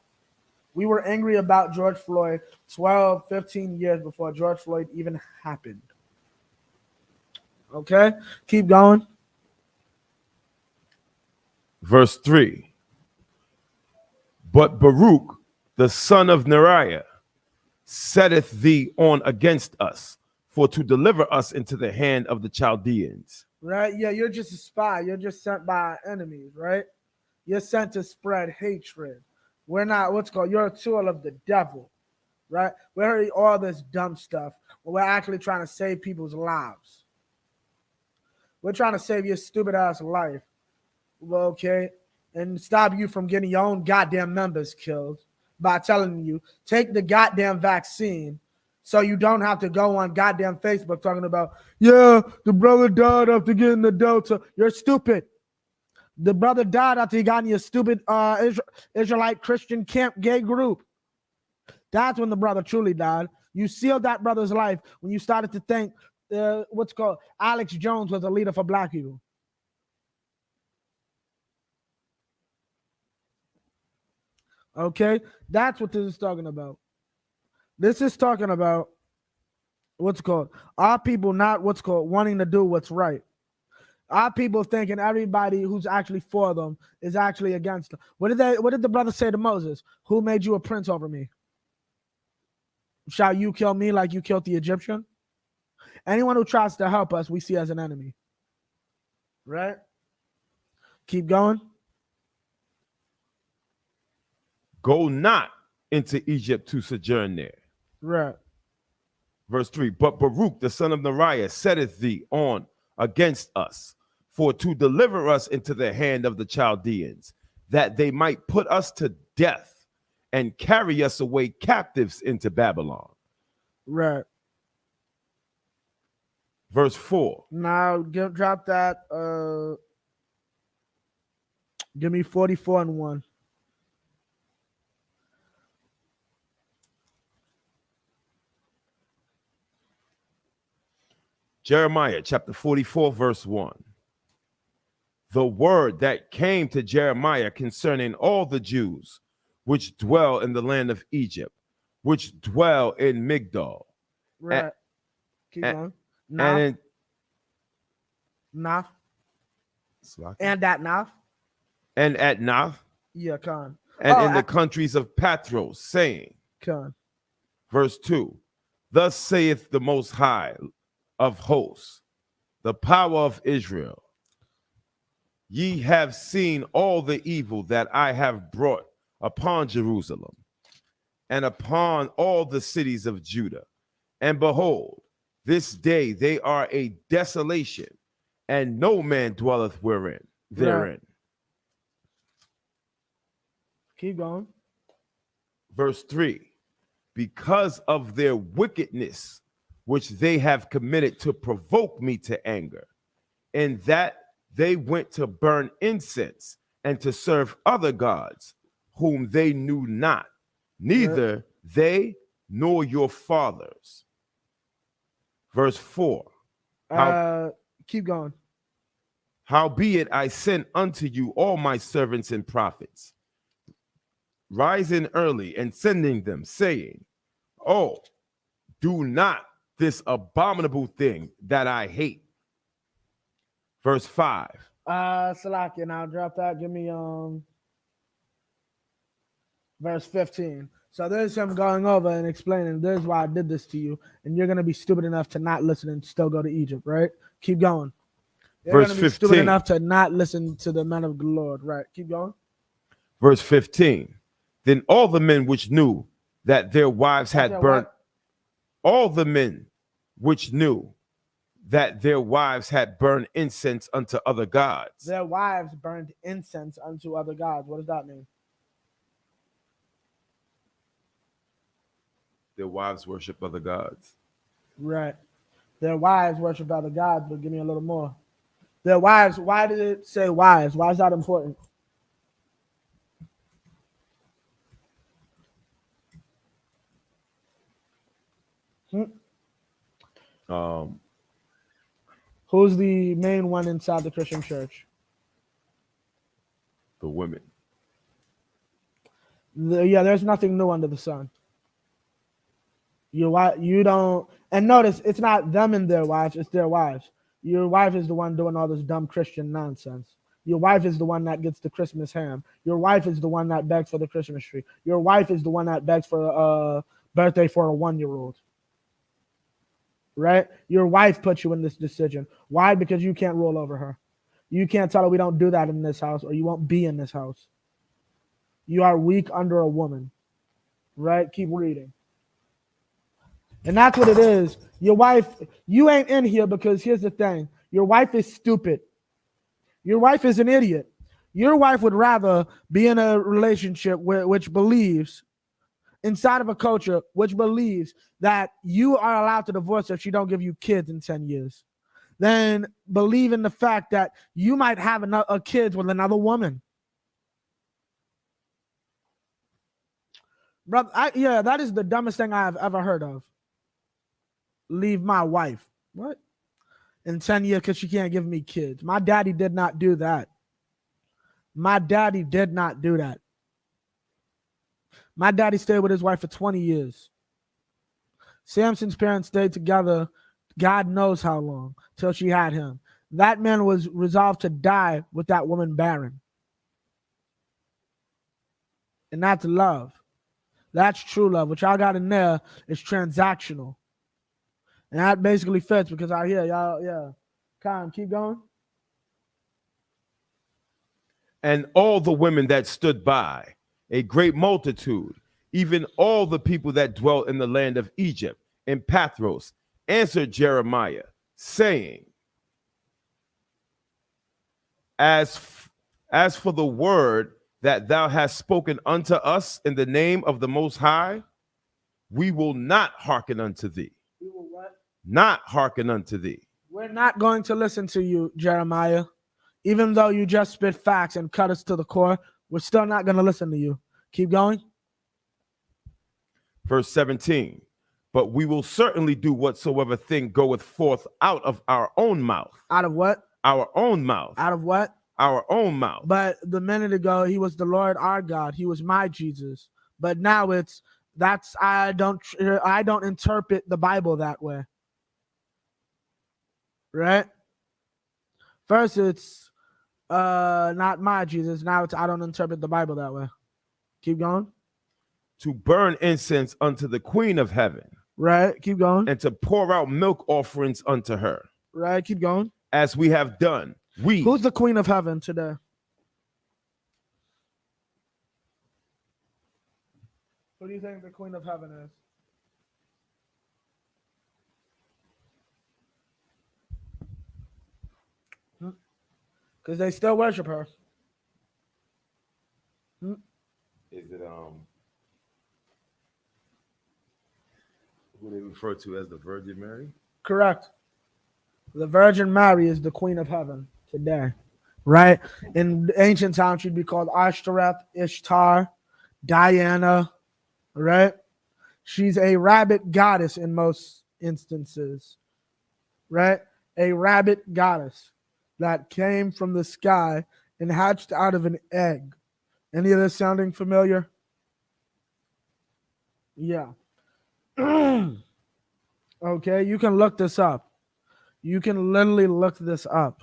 We were angry about George Floyd 12, 15 years before George Floyd even happened. Okay? Keep going. Verse 3. But Baruch, the son of Neriah, setteth thee on against us, for to deliver us into the hand of the Chaldeans. Right? Yeah, you're just a spy. You're just sent by our enemies, right? You're sent to spread hatred. We're not, you're a tool of the devil, right? We're hearing all this dumb stuff when we're actually trying to save people's lives. We're trying to save your stupid ass life, okay? And stop you from getting your own goddamn members killed by telling you, take the goddamn vaccine so you don't have to go on goddamn Facebook talking about, yeah, the brother died after getting the Delta. You're stupid. The brother died after he got in your stupid Israelite Christian camp gay group. That's when the brother truly died. You sealed that brother's life when you started to think what's called Alex Jones was a leader for black people. Okay, that's what this is talking about. This is talking about what's called our people not what's called wanting to do what's right. Our people thinking everybody who's actually for them is actually against them. What did the brother say to Moses? Who made you a prince over me? Shall you kill me like you killed the Egyptian? Anyone who tries to help us, we see as an enemy. Right? Keep going. Go not into Egypt to sojourn there. Right. Verse 3, but Baruch, the son of Neriah, setteth thee on against us, for to deliver us into the hand of the Chaldeans, that they might put us to death and carry us away captives into Babylon. Right. Verse 4. Now drop that. Give me 44 and 1. Jeremiah chapter 44, verse 1. The word that came to Jeremiah concerning all the Jews which dwell in the land of Egypt, which dwell in Migdol. Right. Keep going. And Naf. And at Naf. And at Naf. Yeah, Khan. And in the countries of Pathros, saying. Khan. Verse 2. Thus saith the Most High of hosts, the power of Israel. Ye have seen all the evil that I have brought upon Jerusalem and upon all the cities of Judah. And behold, this day they are a desolation, and no man dwelleth therein. Right. Keep going. Verse 3. Because of their wickedness, which they have committed to provoke me to anger, in that they went to burn incense and to serve other gods, whom they knew not, neither they nor your fathers. Verse 4. Keep going. Howbeit I sent unto you all my servants and prophets, rising early and sending them, saying, oh, do not this abominable thing that I hate. Verse 5. Salakia, now drop that. Give me verse 15. So there's him going over and explaining, there's why I did this to you, and you're gonna be stupid enough to not listen and still go to Egypt, right? Keep going. You're verse gonna be 15. stupid enough to not listen to the men of the Lord, right? Keep going. Verse 15. Then all the men which knew that their wives had burnt, all the men which knew that their wives had burned incense unto other gods. Their wives burned incense unto other gods. What does that mean? Their wives worship other gods. Right. Their wives worship other gods, but give me a little more. Their wives, why did it say wives? Why is that important? Who's the main one inside the Christian church? The women. There's nothing new under the sun. You don't, and notice it's not them and their wives, it's their wives. Your wife is the one doing all this dumb Christian nonsense. Your wife is the one that gets the Christmas ham. Your wife is the one that begs for the Christmas tree. Your wife is the one that begs for a birthday for a 1-year-old. Right? Your wife put you in this decision. Why? Because you can't rule over her. You can't tell her we don't do that in this house, or you won't be in this house. You are weak under a woman. Right? Keep reading. And that's what it is. Your wife, you ain't in here because here's the thing. Your wife is stupid. Your wife is an idiot. Your wife would rather be in a relationship which believes, inside of a culture which believes that you are allowed to divorce if she don't give you kids in 10 years. than believe in the fact that you might have a kid with another woman. Brother, yeah, that is the dumbest thing I have ever heard of. Leave my wife. What? In 10 years because she can't give me kids. My daddy did not do that. My daddy did not do that. My daddy stayed with his wife for 20 years. Samson's parents stayed together, God knows how long, till she had him. That man was resolved to die with that woman barren. And that's love. That's true love. What y'all got in there is transactional. And that basically fits because I hear y'all, yeah. Come, keep going. And all the women that stood by, a great multitude, even all the people that dwelt in the land of Egypt, in Pathros, answered Jeremiah, saying, As for the word that thou hast spoken unto us in the name of the Most High, we will not hearken unto thee. We will what? Not hearken unto thee. We're not going to listen to you, Jeremiah. Even though you just spit facts and cut us to the core, we're still not going to listen to you. Keep going. Verse 17. But we will certainly do whatsoever thing goeth forth out of our own mouth. Out of what? Our own mouth. Out of what? Our own mouth. But the minute ago, he was the Lord our God. He was my Jesus. But now I don't interpret the Bible that way. Right? First, it's not my Jesus. Now it's I don't interpret the Bible that way. Keep going. To burn incense unto the Queen of Heaven. Right. Keep going. And to pour out milk offerings unto her. Right. Keep going. As we have done. Who's the Queen of Heaven today? Who do you think the Queen of Heaven is? Because they still worship her. Is it who they refer to as the Virgin Mary? Correct. The Virgin Mary is the Queen of Heaven today, right? In ancient times, she'd be called Ashtoreth, Ishtar, Diana, right? She's a rabbit goddess in most instances, right? A rabbit goddess that came from the sky and hatched out of an egg. Any of this sounding familiar? Yeah. Okay, you can look this up. You can literally look this up.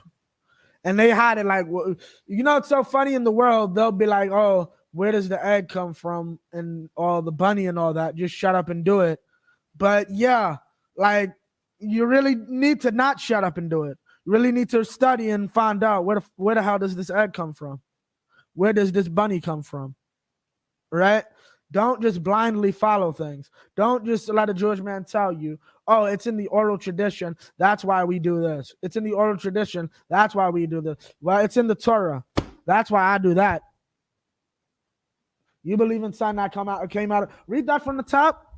And they had it like, it's so funny in the world. They'll be like, oh, where does the egg come from? And all the bunny and all that. Just shut up and do it. But yeah, like you really need to not shut up and do it. You really need to study and find out where the hell does this egg come from? Where does this bunny come from? Right? Don't just blindly follow things. Don't just let a Jewish man tell you, oh, it's in the oral tradition. That's why we do this. It's in the oral tradition. That's why we do this. Well, it's in the Torah. That's why I do that. You believe in something that came out. Read that from the top.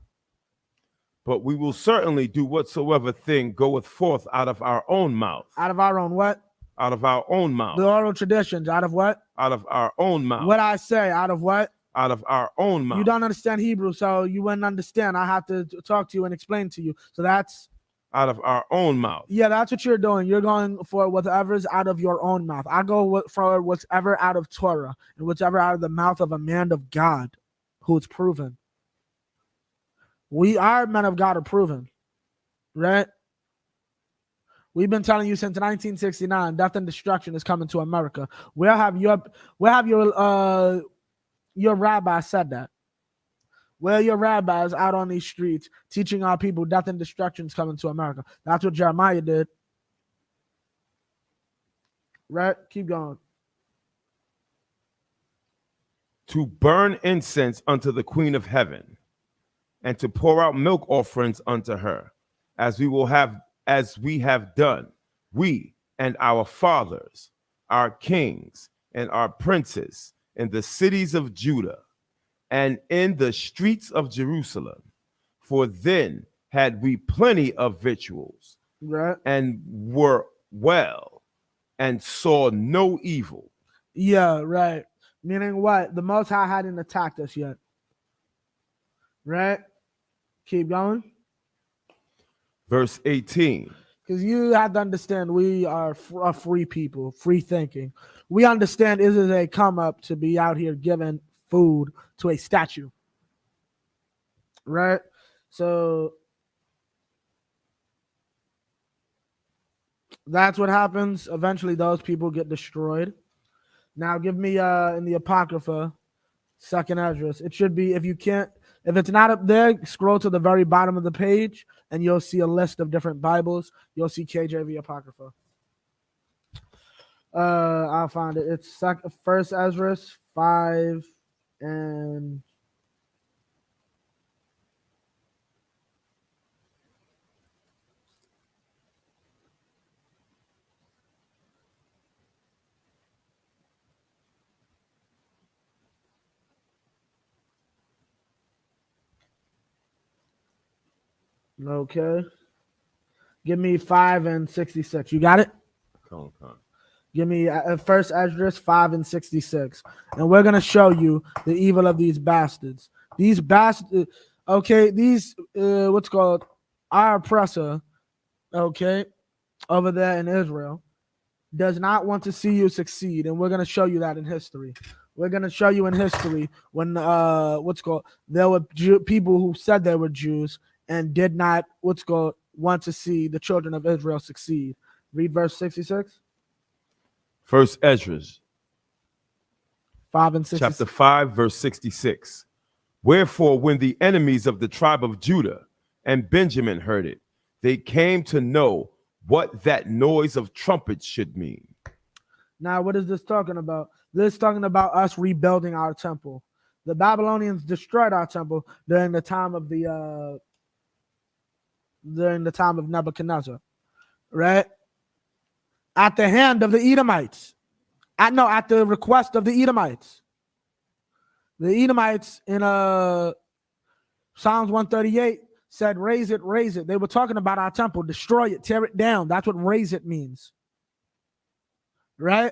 But we will certainly do whatsoever thing goeth forth out of our own mouth. Out of our own what? Out of our own mouth. The oral traditions. Out of what? Out of our own mouth. What I say. Out of what? Out of our own mouth. You don't understand Hebrew, so you wouldn't understand. I have to talk to you and explain to you. So that's out of our own mouth. Yeah, that's what you're doing. You're going for whatever's out of your own mouth. I go for whatever out of Torah and whatever out of the mouth of a man of God who is proven. We are men of God are proven, right? We've been telling you since 1969, death and destruction is coming to America. Where have your rabbi said that? Where your rabbis out on these streets teaching our people death and destruction is coming to America? That's what Jeremiah did. Right? Keep going. To burn incense unto the Queen of Heaven, and to pour out milk offerings unto her, as we have done, we and our fathers, our kings and our princes, in the cities of Judah and in the streets of Jerusalem. For then had we plenty of victuals, Right. and were well and saw no evil. Yeah, right. Meaning what? The Most High hadn't attacked us yet. Right? Keep going. Verse 18. Because you have to understand we are a free people, free thinking. We understand it is a come up to be out here giving food to a statue. Right? So that's what happens. Eventually those people get destroyed. Now give me in the Apocrypha, second address. It should be, if it's not up there, scroll to the very bottom of the page and you'll see a list of different Bibles. You'll see KJV Apocrypha. I'll find it. It's first Ezra 5 and okay. Give me 5 and 66. You got it? Come. Give me first Esdras 5 and 66. And we're going to show you the evil of these bastards. These bastards, okay, these, what's called, our oppressor, okay, over there in Israel, does not want to see you succeed. And we're going to show you that in history. We're going to show you in history when, there were people who said they were Jews and did not, want to see the children of Israel succeed. Read verse 66. First Ezra 5 and 66. chapter 5, verse 66. Wherefore, when the enemies of the tribe of Judah and Benjamin heard it, they came to know what that noise of trumpets should mean. Now, what is this talking about? This is talking about us rebuilding our temple. The Babylonians destroyed our temple during the time of Nebuchadnezzar, right? At the hand of the Edomites. At the request of the Edomites. The Edomites in Psalms 138 said, raise it, raise it. They were talking about our temple, destroy it, tear it down. That's what raise it means. Right?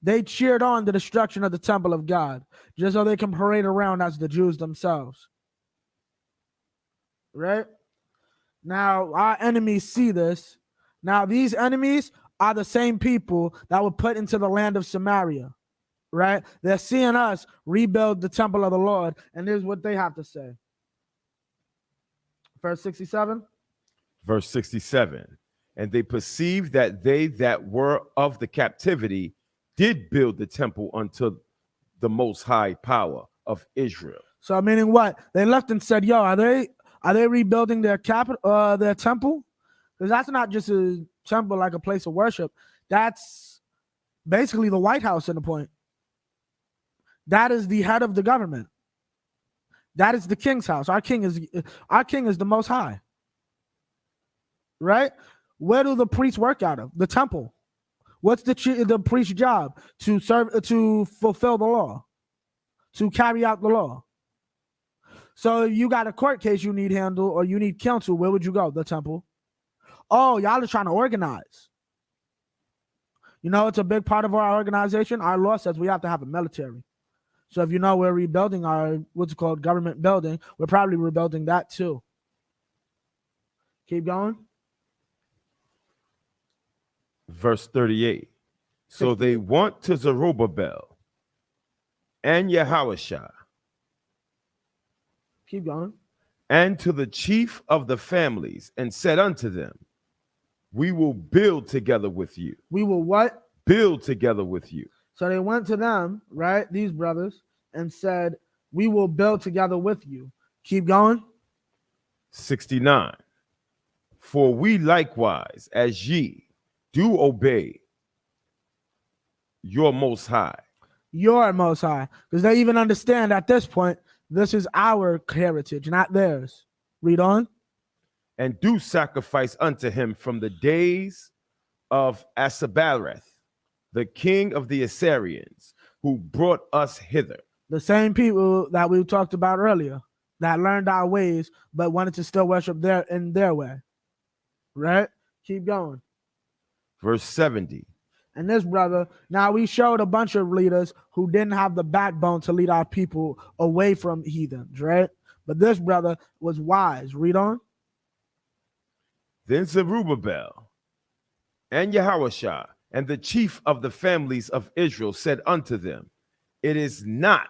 They cheered on the destruction of the temple of God, just so they can parade around as the Jews themselves. Right? Now, our enemies see this. Now, these enemies are the same people that were put into the land of Samaria, right? They're seeing us rebuild the temple of the Lord, and here's what they have to say. Verse 67. Verse 67. And they perceived that they that were of the captivity did build the temple unto the most high power of Israel. So meaning what? They left and said, yo, are they rebuilding their temple? Because that's not just a temple like a place of worship. That's basically the White House in the point. That is the head of the government. That is the king's house. Our king is the most high. Right? Where do the priests work out of? The temple. What's the priest's job? To fulfill the law, to carry out the law. So if you got a court case you need handled or you need counsel, where would you go? The temple. Oh, y'all are trying to organize. You know, it's a big part of our organization. Our law says we have to have a military. So if you know we're rebuilding our government building, we're probably rebuilding that too. Keep going. Verse 38. So they went to Zerubbabel and Yahushua. Keep going. And to the chief of the families, and said unto them, we will build together with you. We will what? Build together with you. So they went to them, right, these brothers, and said, we will build together with you. Keep going. 69. For we likewise, as ye, do obey your most high. Your most high. Because they even understand at this point, this is our heritage, not theirs. Read on. And do sacrifice unto him from the days of Asabareth, the king of the Assyrians, who brought us hither. The same people that we talked about earlier, that learned our ways, but wanted to still worship in their way. Right? Keep going. Verse 70. And this brother, now we showed a bunch of leaders who didn't have the backbone to lead our people away from heathens, right? But this brother was wise. Read on. Then Zerubbabel and Yahushua and the chief of the families of Israel said unto them, it is not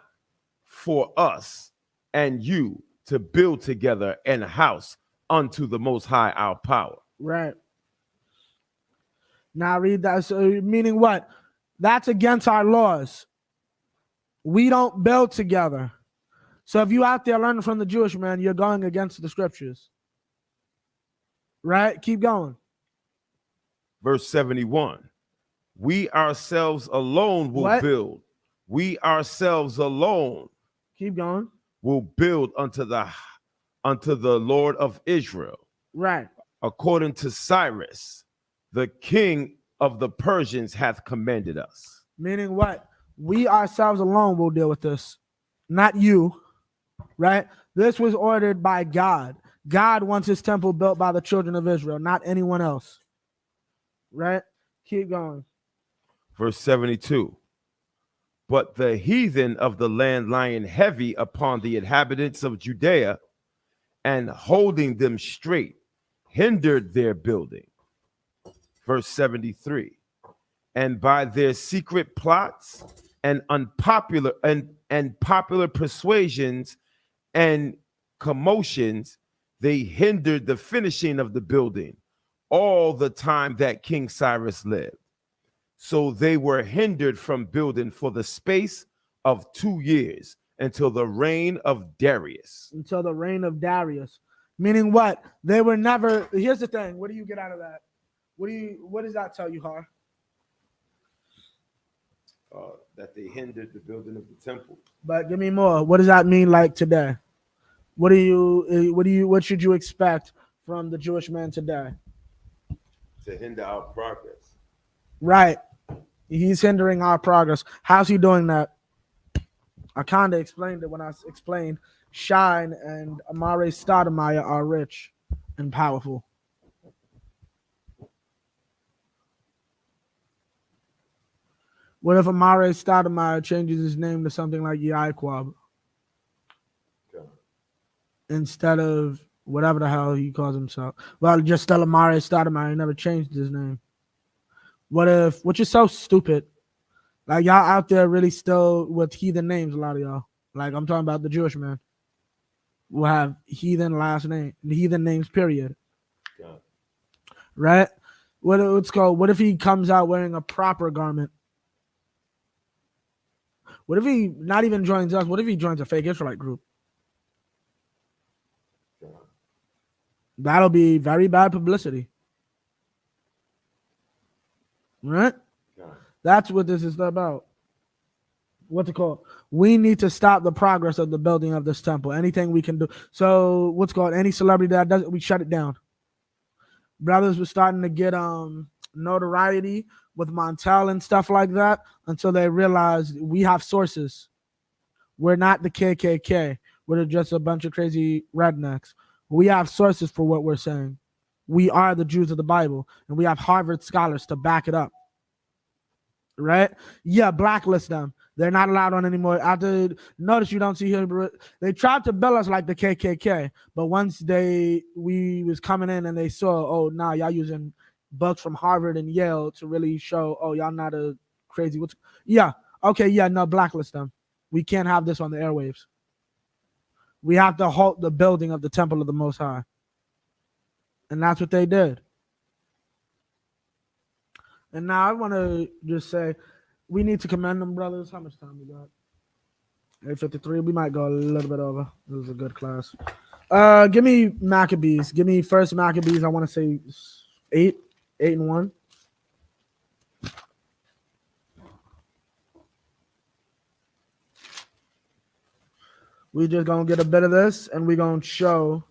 for us and you to build together an house unto the Most High our power. Right. Now read that. So, meaning what? That's against our laws. We don't build together. So if you out there learning from the Jewish man, you're going against the scriptures. Right? Keep going. Verse 71. We ourselves alone will build. We ourselves alone keep going. Will build unto the Lord of Israel. Right. According to Cyrus, the king of the Persians hath commanded us. Meaning what? We ourselves alone will deal with this. Not you. Right? This was ordered by God. God wants his temple built by the children of Israel, not anyone else. Right? Keep going. Verse 72. But the heathen of the land lying heavy upon the inhabitants of Judea and holding them straight hindered their building. Verse 73. And by their secret plots and unpopular and popular persuasions and commotions, they hindered the finishing of the building all the time that King Cyrus lived. So they were hindered from building for the space of 2 years until the reign of Darius. Until the reign of Darius. Meaning what? They were never. Here's the thing. What do you get out of that? What does that tell you, Har? That they hindered the building of the temple. But give me more. What does that mean like today? What should you expect from the Jewish man today? To hinder our progress. Right. He's hindering our progress. How's he doing that? I kind of explained it when I explained Shine and Amare Stoudemire are rich and powerful. What if Amare Stoudemire changes his name to something like Yaiquab? Okay. Instead of whatever the hell he calls himself. Well, just still Amare Stoudemire. He never changed his name. Which is so stupid. Like, y'all out there really still with heathen names, a lot of y'all. Like, I'm talking about the Jewish man. Will have heathen last name, heathen names, period. Yeah. Right? What's called? What if he comes out wearing a proper garment? What if he not even joins us? What if he joins a fake Israelite group? Yeah. That'll be very bad publicity. Right? Yeah. That's what this is about. What's it called? We need to stop the progress of the building of this temple. Anything we can do. So what's called? Any celebrity that does it, we shut it down. Brothers were starting to get notoriety with Montel and stuff like that until they realized we have sources. We're not the KKK. We're just a bunch of crazy rednecks. We have sources for what we're saying. We are the Jews of the Bible, and we have Harvard scholars to back it up. Right? Yeah, blacklist them. They're not allowed on anymore. After notice you don't see here. They tried to bill us like the KKK, but once we was coming in and they saw, oh, nah, y'all using books from Harvard and Yale to really show, oh, y'all not a crazy. No, blacklist them. We can't have this on the airwaves. We have to halt the building of the temple of the Most High. And that's what they did. And now I want to just say, we need to commend them, brothers. How much time we got? 8:53. We might go a little bit over. It was a good class. Give me Maccabees. Give me first Maccabees. I want to say 8 and 1. We just gonna get a bit of this, and we gonna show.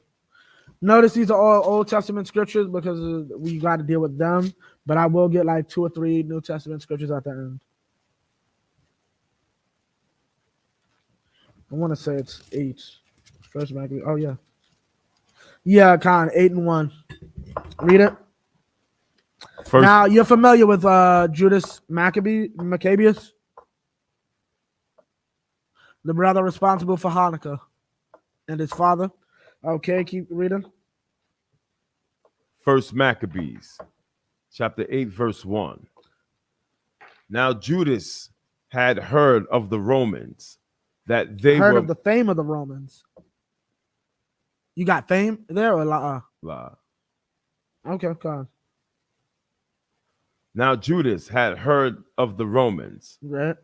Notice these are all Old Testament scriptures because we got to deal with them. But I will get like 2 or 3 New Testament scriptures at the end. I want to say it's 8. First Maccabees. Oh, yeah. Yeah, Khan, 8 and 1. Read it. First, Now you're familiar with Judas Maccabeus, the brother responsible for Hanukkah, and his father. Okay, keep reading. First Maccabees, chapter 8, verse 1. Now Judas had heard of the Romans that they Heard were of the fame of the Romans. You got fame there or La. Okay, come Now Judas had heard of the Romans right,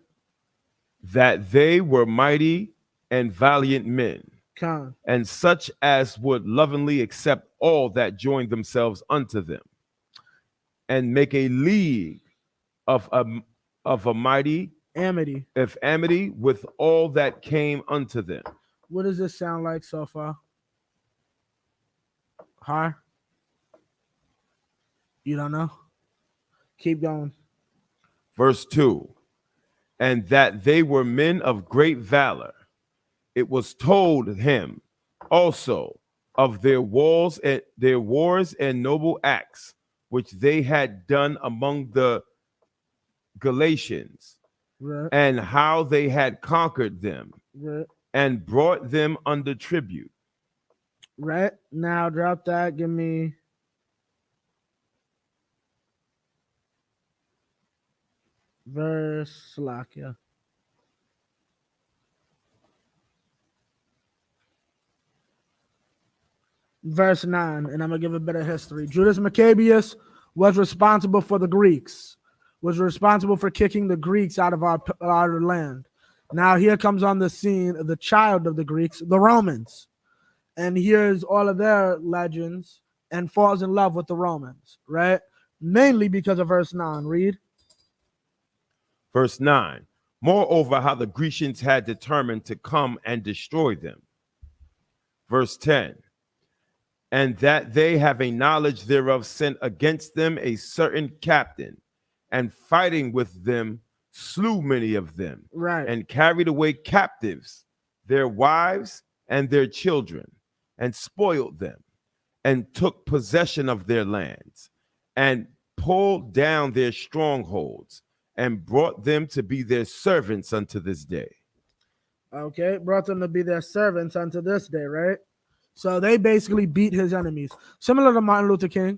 that they were mighty and valiant men, come and such as would lovingly accept all that joined themselves unto them, and make a league of a mighty amity. of amity with all that came unto them. What does this sound like so far? Huh? You don't know? Keep going. Verse 2. And that they were men of great valor. It was told him also of their wars and noble acts which they had done among the Galatians, Right, and how they had conquered them right, and brought them under tribute. right. Now drop that. Give me verse Slakia. Verse 9, and I'm gonna give a bit of history. Judas Maccabeus was responsible for the Greeks, was responsible for kicking the Greeks out of our land. Now here comes on the scene the child of the Greeks, the Romans, and hears all of their legends and falls in love with the Romans, right? Mainly because of verse 9. Read. Verse 9. Moreover, how the Grecians had determined to come and destroy them. Verse 10. And that they, having knowledge thereof, sent against them a certain captain, and fighting with them, slew many of them, Right. and carried away captives their wives and their children, and spoiled them, and took possession of their lands, and pulled down their strongholds, and brought them to be their servants unto this day. Okay, brought them to be their servants unto this day, right? So they basically beat his enemies. Similar to Martin Luther King.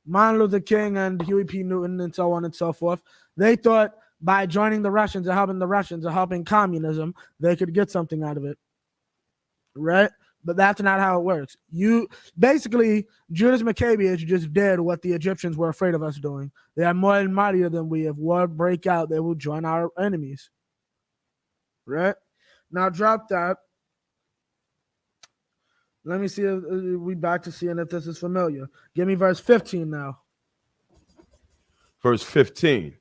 Martin Luther King and Huey P. Newton and so on and so forth. They thought by joining the Russians or helping the Russians or helping communism, they could get something out of it. Right? But that's not how it works. You basically, Judas Maccabeus just did what the Egyptians were afraid of us doing. They are more and mightier than we. If war break out, they will join our enemies. Right? Now drop that. Let me see if we back to seeing if this is familiar. Give me verse 15 now. Verse 15.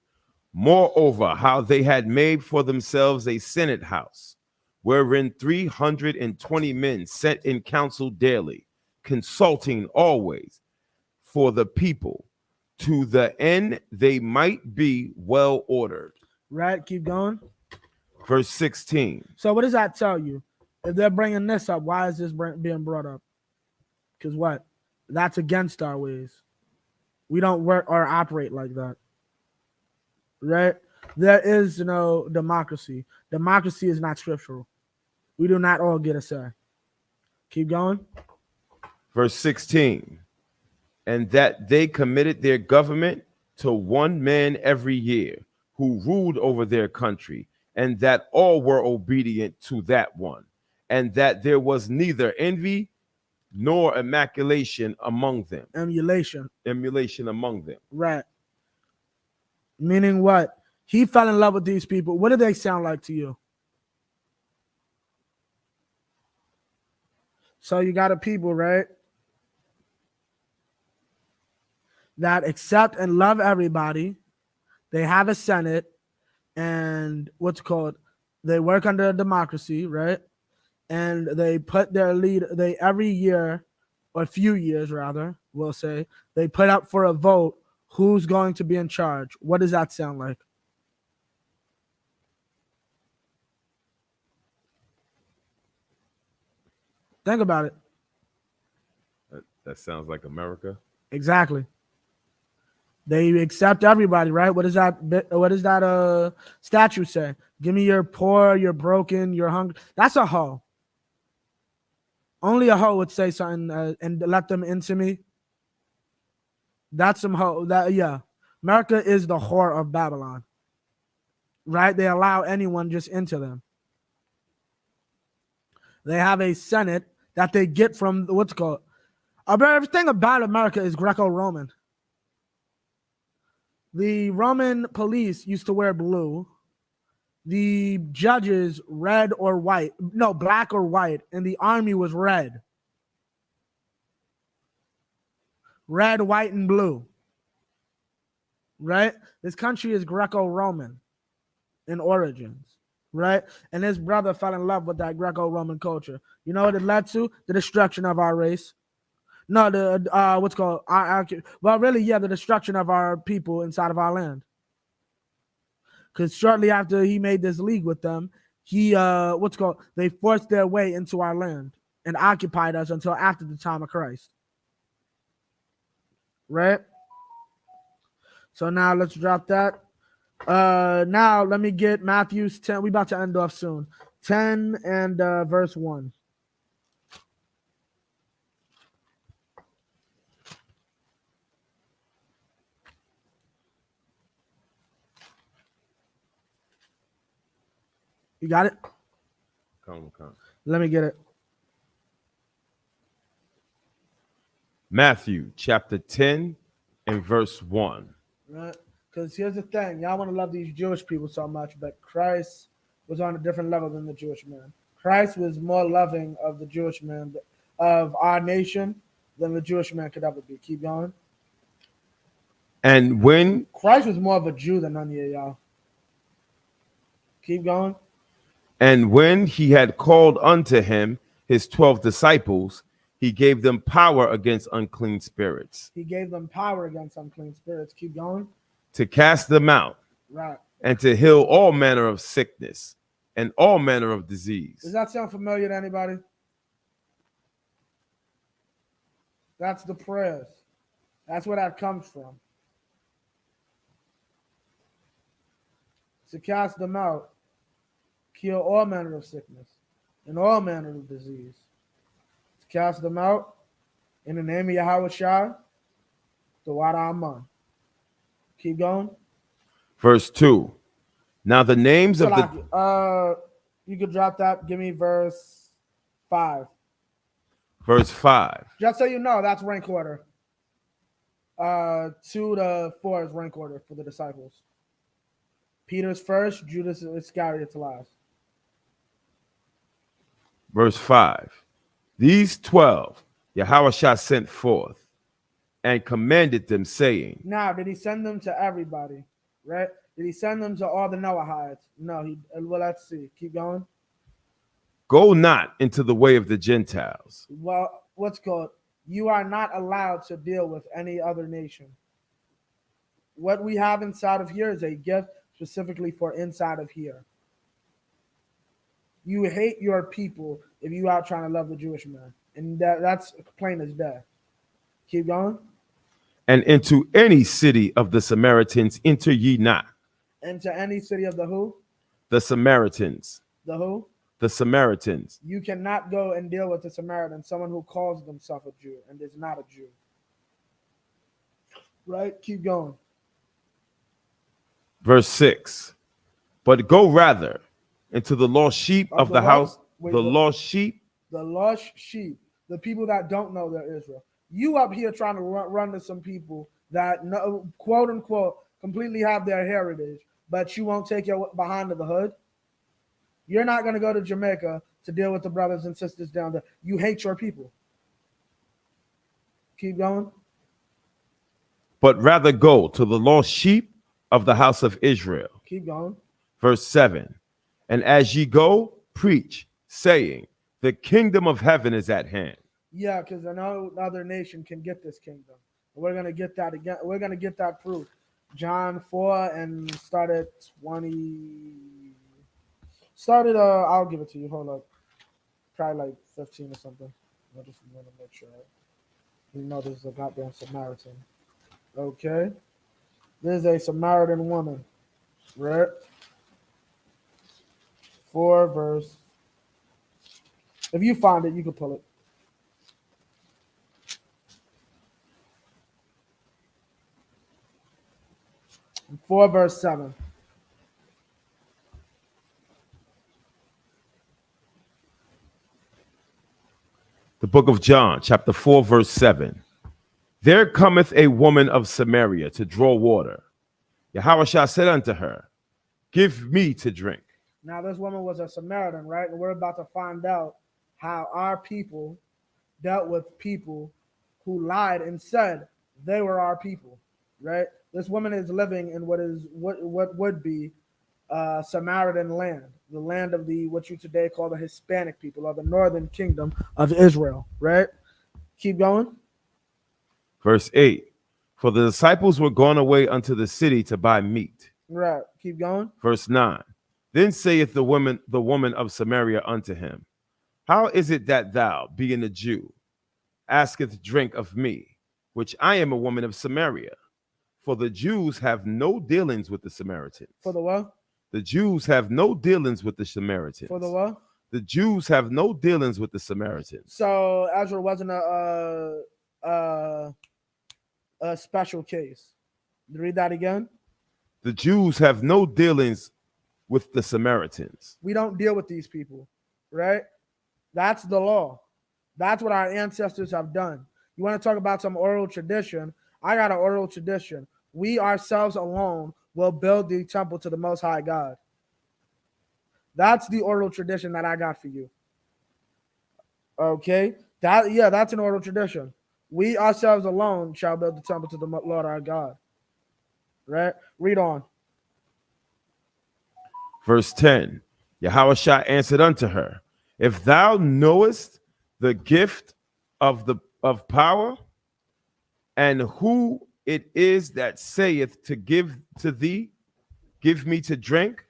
Moreover, how they had made for themselves a senate house, wherein 320 men sat in council daily, consulting always for the people, to the end they might be well ordered. Right? Keep going. Verse 16. So what does that tell you? If they're bringing this up, why is this being brought up? Because what? That's against our ways. We don't work or operate like that. Right? There is no democracy. Democracy is not scriptural. We do not all get a say. Keep going. Verse 16. And that they committed their government to one man every year, who ruled over their country, and that all were obedient to that one, and that there was neither envy nor emulation among them. Emulation among them. Right. Meaning what? He fell in love with these people. What do they sound like to you? So you got a people, right, that accept and love everybody. They have a Senate and they work under a democracy, right? And they put their they every year, or a few years rather, we'll say, they put up for a vote who's going to be in charge. What does that sound like? Think about it. That sounds like America. Exactly. They accept everybody, right? What does that? What does that statue say? Give me your poor, your broken, your hungry. That's a hoe. Only a hoe would say something and let them into me. That's some hoe. That yeah. America is the whore of Babylon, right? They allow anyone just into them. They have a Senate that they get from what's called. Everything about America is Greco-Roman. The Roman police used to wear blue. The judges red or white. No, black or white. And the army was red. Red, white, and blue. Right? This country is Greco-Roman in origins. Right? And his brother fell in love with that Greco-Roman culture. You know what it led to? The destruction of our race. No, the what's called well, really, yeah, the destruction of our people inside of our land. Because shortly after he made this league with them, he they forced their way into our land and occupied us until after the time of Christ. Right? So now let's drop that. Now let me get Matthew's 10. We about to end off soon. 10 and verse 1. You got it? Come. Let me get it. Matthew chapter 10 and verse 1. Right? Because here's the thing. Y'all want to love these Jewish people so much, but Christ was on a different level than the Jewish man. Christ was more loving of the Jewish man, of our nation, than the Jewish man could ever be. Keep going. And when Christ was more of a Jew than none of y'all. Keep going. And when he had called unto him his 12 disciples, he gave them power against unclean spirits. He gave them power against unclean spirits. Keep going. To cast them out. Right. And to heal all manner of sickness and all manner of disease. Does that sound familiar to anybody? That's the prayers. That's where that comes from. To cast them out, cure all manner of sickness and all manner of disease. To cast them out in the name of Yahweh Shai, the Wada Aman. Keep going. Verse 2. Now the names of the... you could drop that. Give me verse 5. Verse 5. Just so you know, that's rank order. 2 to 4 is rank order for the disciples. Peter's first, Judas Iscariot's last. Verse 5. These 12 Yahushua sent forth and commanded them, saying... Now, did he send them to everybody? Right? Did he send them to all the Noahites? No. Well, let's see. Keep going. Go not into the way of the Gentiles. Well, what's called? You are not allowed to deal with any other nation. What we have inside of here is a gift specifically for inside of here. You hate your people if you out trying to love the Jewish man. And that's plain as day. Keep going. And into any city of the Samaritans enter ye not. Into any city of the who? The Samaritans. The who? The Samaritans. You cannot go and deal with the Samaritan, someone who calls themselves a Jew and is not a Jew. Right? Keep going. Verse 6. But go rather into the lost sheep of the house. Lost sheep. The lost sheep. The people that don't know they're Israel. You up here trying to run to some people that, know, quote unquote, completely have their heritage, but you won't take your behind to the hood. You're not going to go to Jamaica to deal with the brothers and sisters down there. You hate your people. Keep going. But rather go to the lost sheep of the house of Israel. Keep going. Verse 7. And as ye go, preach, saying, the kingdom of heaven is at hand. Yeah, because no other nation can get this kingdom. We're going to get that again. We're going to get that proof. John 4 and start at 20. Started, I'll give it to you. Hold up. Probably like 15 or something. I just want to make sure. You know, there's a goddamn Samaritan. Okay. This is a Samaritan woman, right? 4 verse. If you find it, you can pull it. 4 verse 7. The book of John, chapter 4, verse 7. There cometh a woman of Samaria to draw water. Yahushua said unto her, give me to drink. Now, this woman was a Samaritan, right? And we're about to find out how our people dealt with people who lied and said they were our people, right? This woman is living in what would be Samaritan land, the land of the what you today call the Hispanic people or the northern kingdom of Israel, right? Keep going. Verse 8. For the disciples were gone away unto the city to buy meat. Right. Keep going. Verse 9. Then saith the woman of Samaria unto him, how is it that thou, being a Jew, asketh drink of me, which I am a woman of Samaria? For the Jews have no dealings with the Samaritans. For the what? The Jews have no dealings with the Samaritans. For the what? The Jews have no dealings with the Samaritans. So Ezra wasn't a special case. Read that again. The Jews have no dealings with the Samaritans. We don't deal with these people, right? That's the law. That's what our ancestors have done. You want to talk about some oral tradition? I got an oral tradition. We ourselves alone will build the temple to the Most High God. That's the oral tradition that I got for you. Okay? That's an oral tradition. We ourselves alone shall build the temple to the Lord our God. Right? Read on. Verse 10. Yahushua answered unto her, if thou knowest the gift of power, and who it is that saith to give to thee, give me to drink,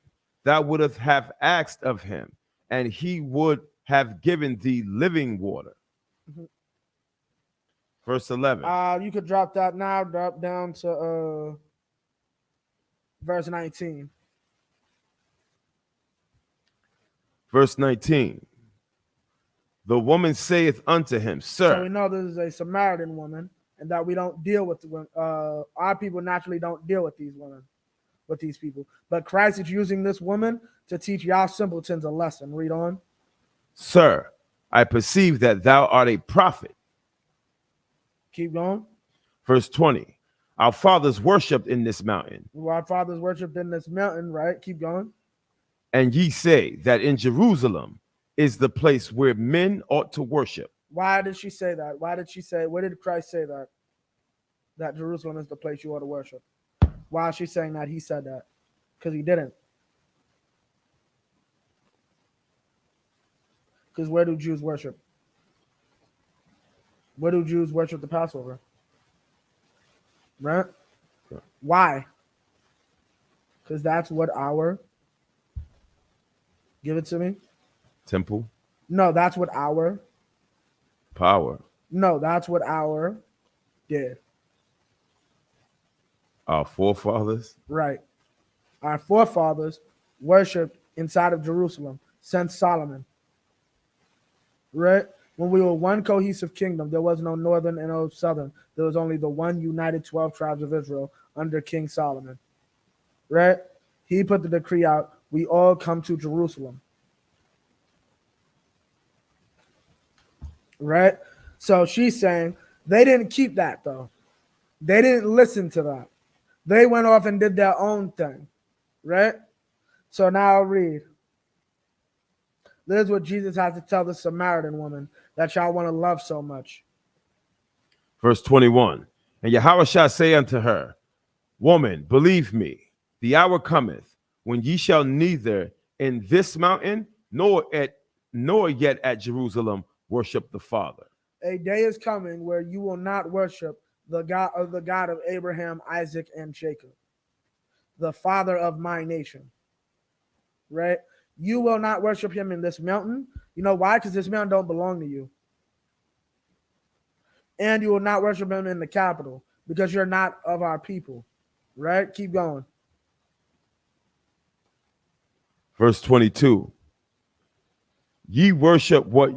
thou wouldst have asked of him, and he would have given thee living water. Mm-hmm. Verse 11. You could drop that now, drop down to verse 19. Verse 19. The woman saith unto him, sir. So we know this is a Samaritan woman, and that we don't deal with our people naturally don't deal with these women, with these people. But Christ is using this woman to teach y'all simpletons a lesson. Read on. Sir, I perceive that thou art a prophet. Keep going. Verse 20. Our fathers worshipped in this mountain. Well, our fathers worshipped in this mountain, right? Keep going. And ye say that in Jerusalem is the place where men ought to worship. Why did she say that? Where did Christ say that? That Jerusalem is the place you ought to worship. Why is she saying that? He said that. Because he didn't. Because where do Jews worship? Where do Jews worship the Passover? Right? Why? Because that's what our... Give it to me. Temple? No, that's what our... Power? No, that's what our did. Our forefathers? Right. Our forefathers worshipped inside of Jerusalem since Solomon. Right? When we were one cohesive kingdom, there was no northern and no southern. There was only the one united 12 tribes of Israel under King Solomon. Right? He put the decree out, we all come to Jerusalem. Right? So she's saying they didn't keep that, though. They didn't listen to that. They went off and did their own thing. Right? So now I'll read. This is what Jesus has to tell the Samaritan woman that y'all want to love so much. Verse 21. And Yahushua say unto her, woman, believe me, the hour cometh when ye shall neither in this mountain nor yet at Jerusalem worship the Father. A day is coming where you will not worship the God of Abraham, Isaac, and Jacob, the Father of my nation. Right? You will not worship him in this mountain. You know why? Because this mountain don't belong to you. And you will not worship him in the capital because you're not of our people. Right? Keep going. Verse 22. Ye worship what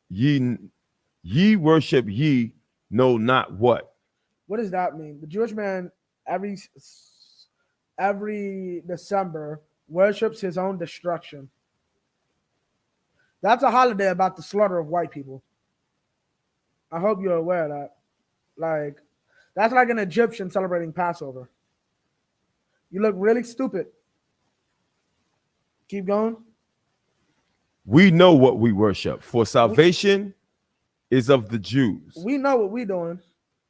ye worship ye know not what. What does that mean? The Jewish man every December worships his own destruction. That's a holiday about the slaughter of white people. I hope you're aware of that. Like, that's like an Egyptian celebrating Passover. You look really stupid. Keep going. We know what we worship, for salvation is of the Jews. We know what we're doing.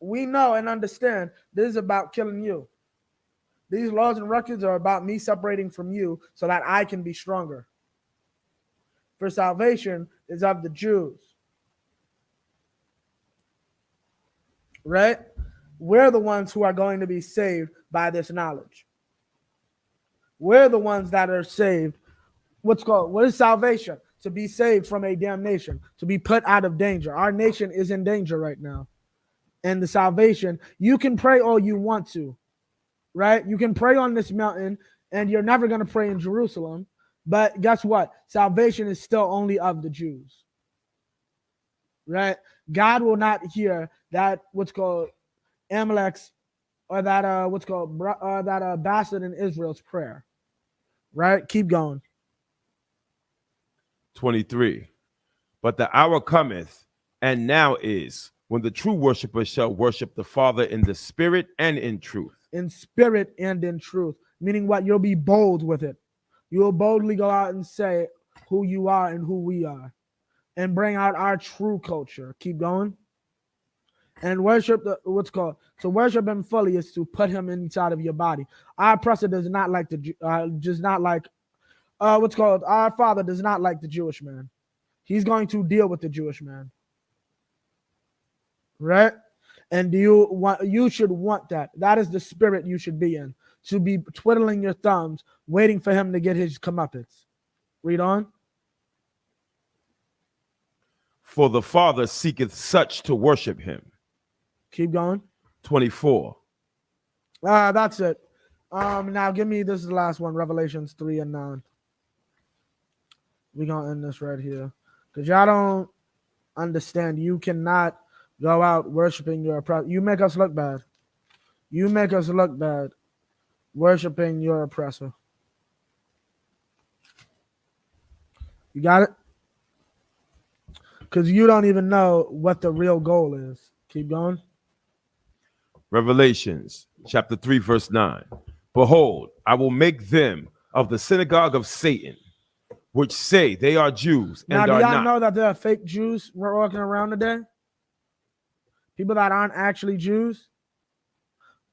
We know and understand this is about killing you. These laws and records are about me separating from you so that I can be stronger. For salvation is of the Jews. Right? We're the ones who are going to be saved by this knowledge. We're the ones that are saved. What is salvation? To be saved from a damnation, to be put out of danger. Our nation is in danger right now. And the salvation, you can pray all you want to, right? You can pray on this mountain and you're never going to pray in Jerusalem. But guess what? Salvation is still only of the Jews, right? God will not hear that Amalek's or that that bastard in Israel's prayer, right? Keep going. 23. But the hour cometh, and now is, when the true worshipers shall worship the Father in the spirit and in truth. In spirit and in truth. Meaning what? You'll be bold with it. You'll boldly go out and say who you are and who we are. And bring out our true culture. Keep going. And worship to worship him fully is to put him inside of your body. Our oppressor does not like our father does not like the Jewish man. He's going to deal with the Jewish man. Right? And you should want that. That is the spirit you should be in. To be twiddling your thumbs, waiting for him to get his comeuppance. Read on. For the Father seeketh such to worship him. Keep going. 24. That's it. Now give me, this is the last one, Revelations 3 and 9. We're going to end this right here. Because y'all don't understand. You cannot go out worshiping your oppressor. You make us look bad. You make us look bad worshiping your oppressor. You got it? Because you don't even know what the real goal is. Keep going. Revelations chapter 3, verse 9. Behold, I will make them of the synagogue of Satan, which say they are Jews and now, are do y'all not. know that there are fake Jews walking around today? People that aren't actually Jews?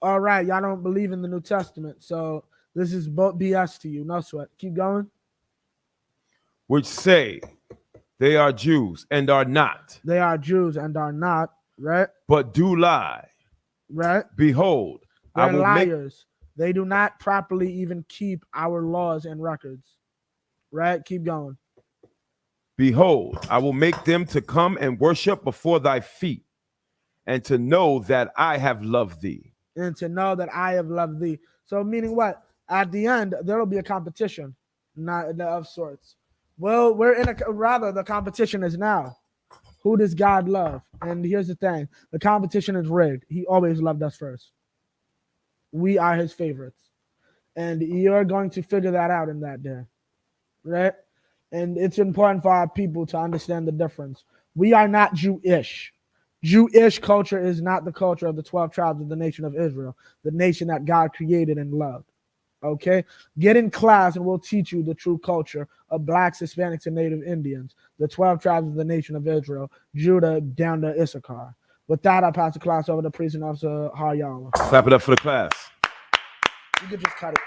All right, y'all don't believe in the New Testament, so this is both BS to you. No sweat. Keep going. Which say they are Jews and are not. They are Jews and are not, right? But do lie. Right? Behold, They're I will liars. They do not properly even keep our laws and records. Right? Keep going. Behold, I will make them to come and worship before thy feet, and to know that I have loved thee. And to know that I have loved thee. So meaning what? At the end, there will be a competition, not of sorts. Well, the competition is now. Who does God love? And here's the thing. The competition is rigged. He always loved us first. We are his favorites. And you're going to figure that out in that day. Right? And it's important for our people to understand the difference. We are not Jewish. Jewish culture is not the culture of the 12 tribes of the nation of Israel, the nation that God created and loved. Okay? Get in class and we'll teach you the true culture of blacks, Hispanics, and Native Indians, the 12 tribes of the nation of Israel, Judah down to Issachar. With that, I pass the class over to Priest and Officer Haryala. Clap it up for the class. You could just cut it.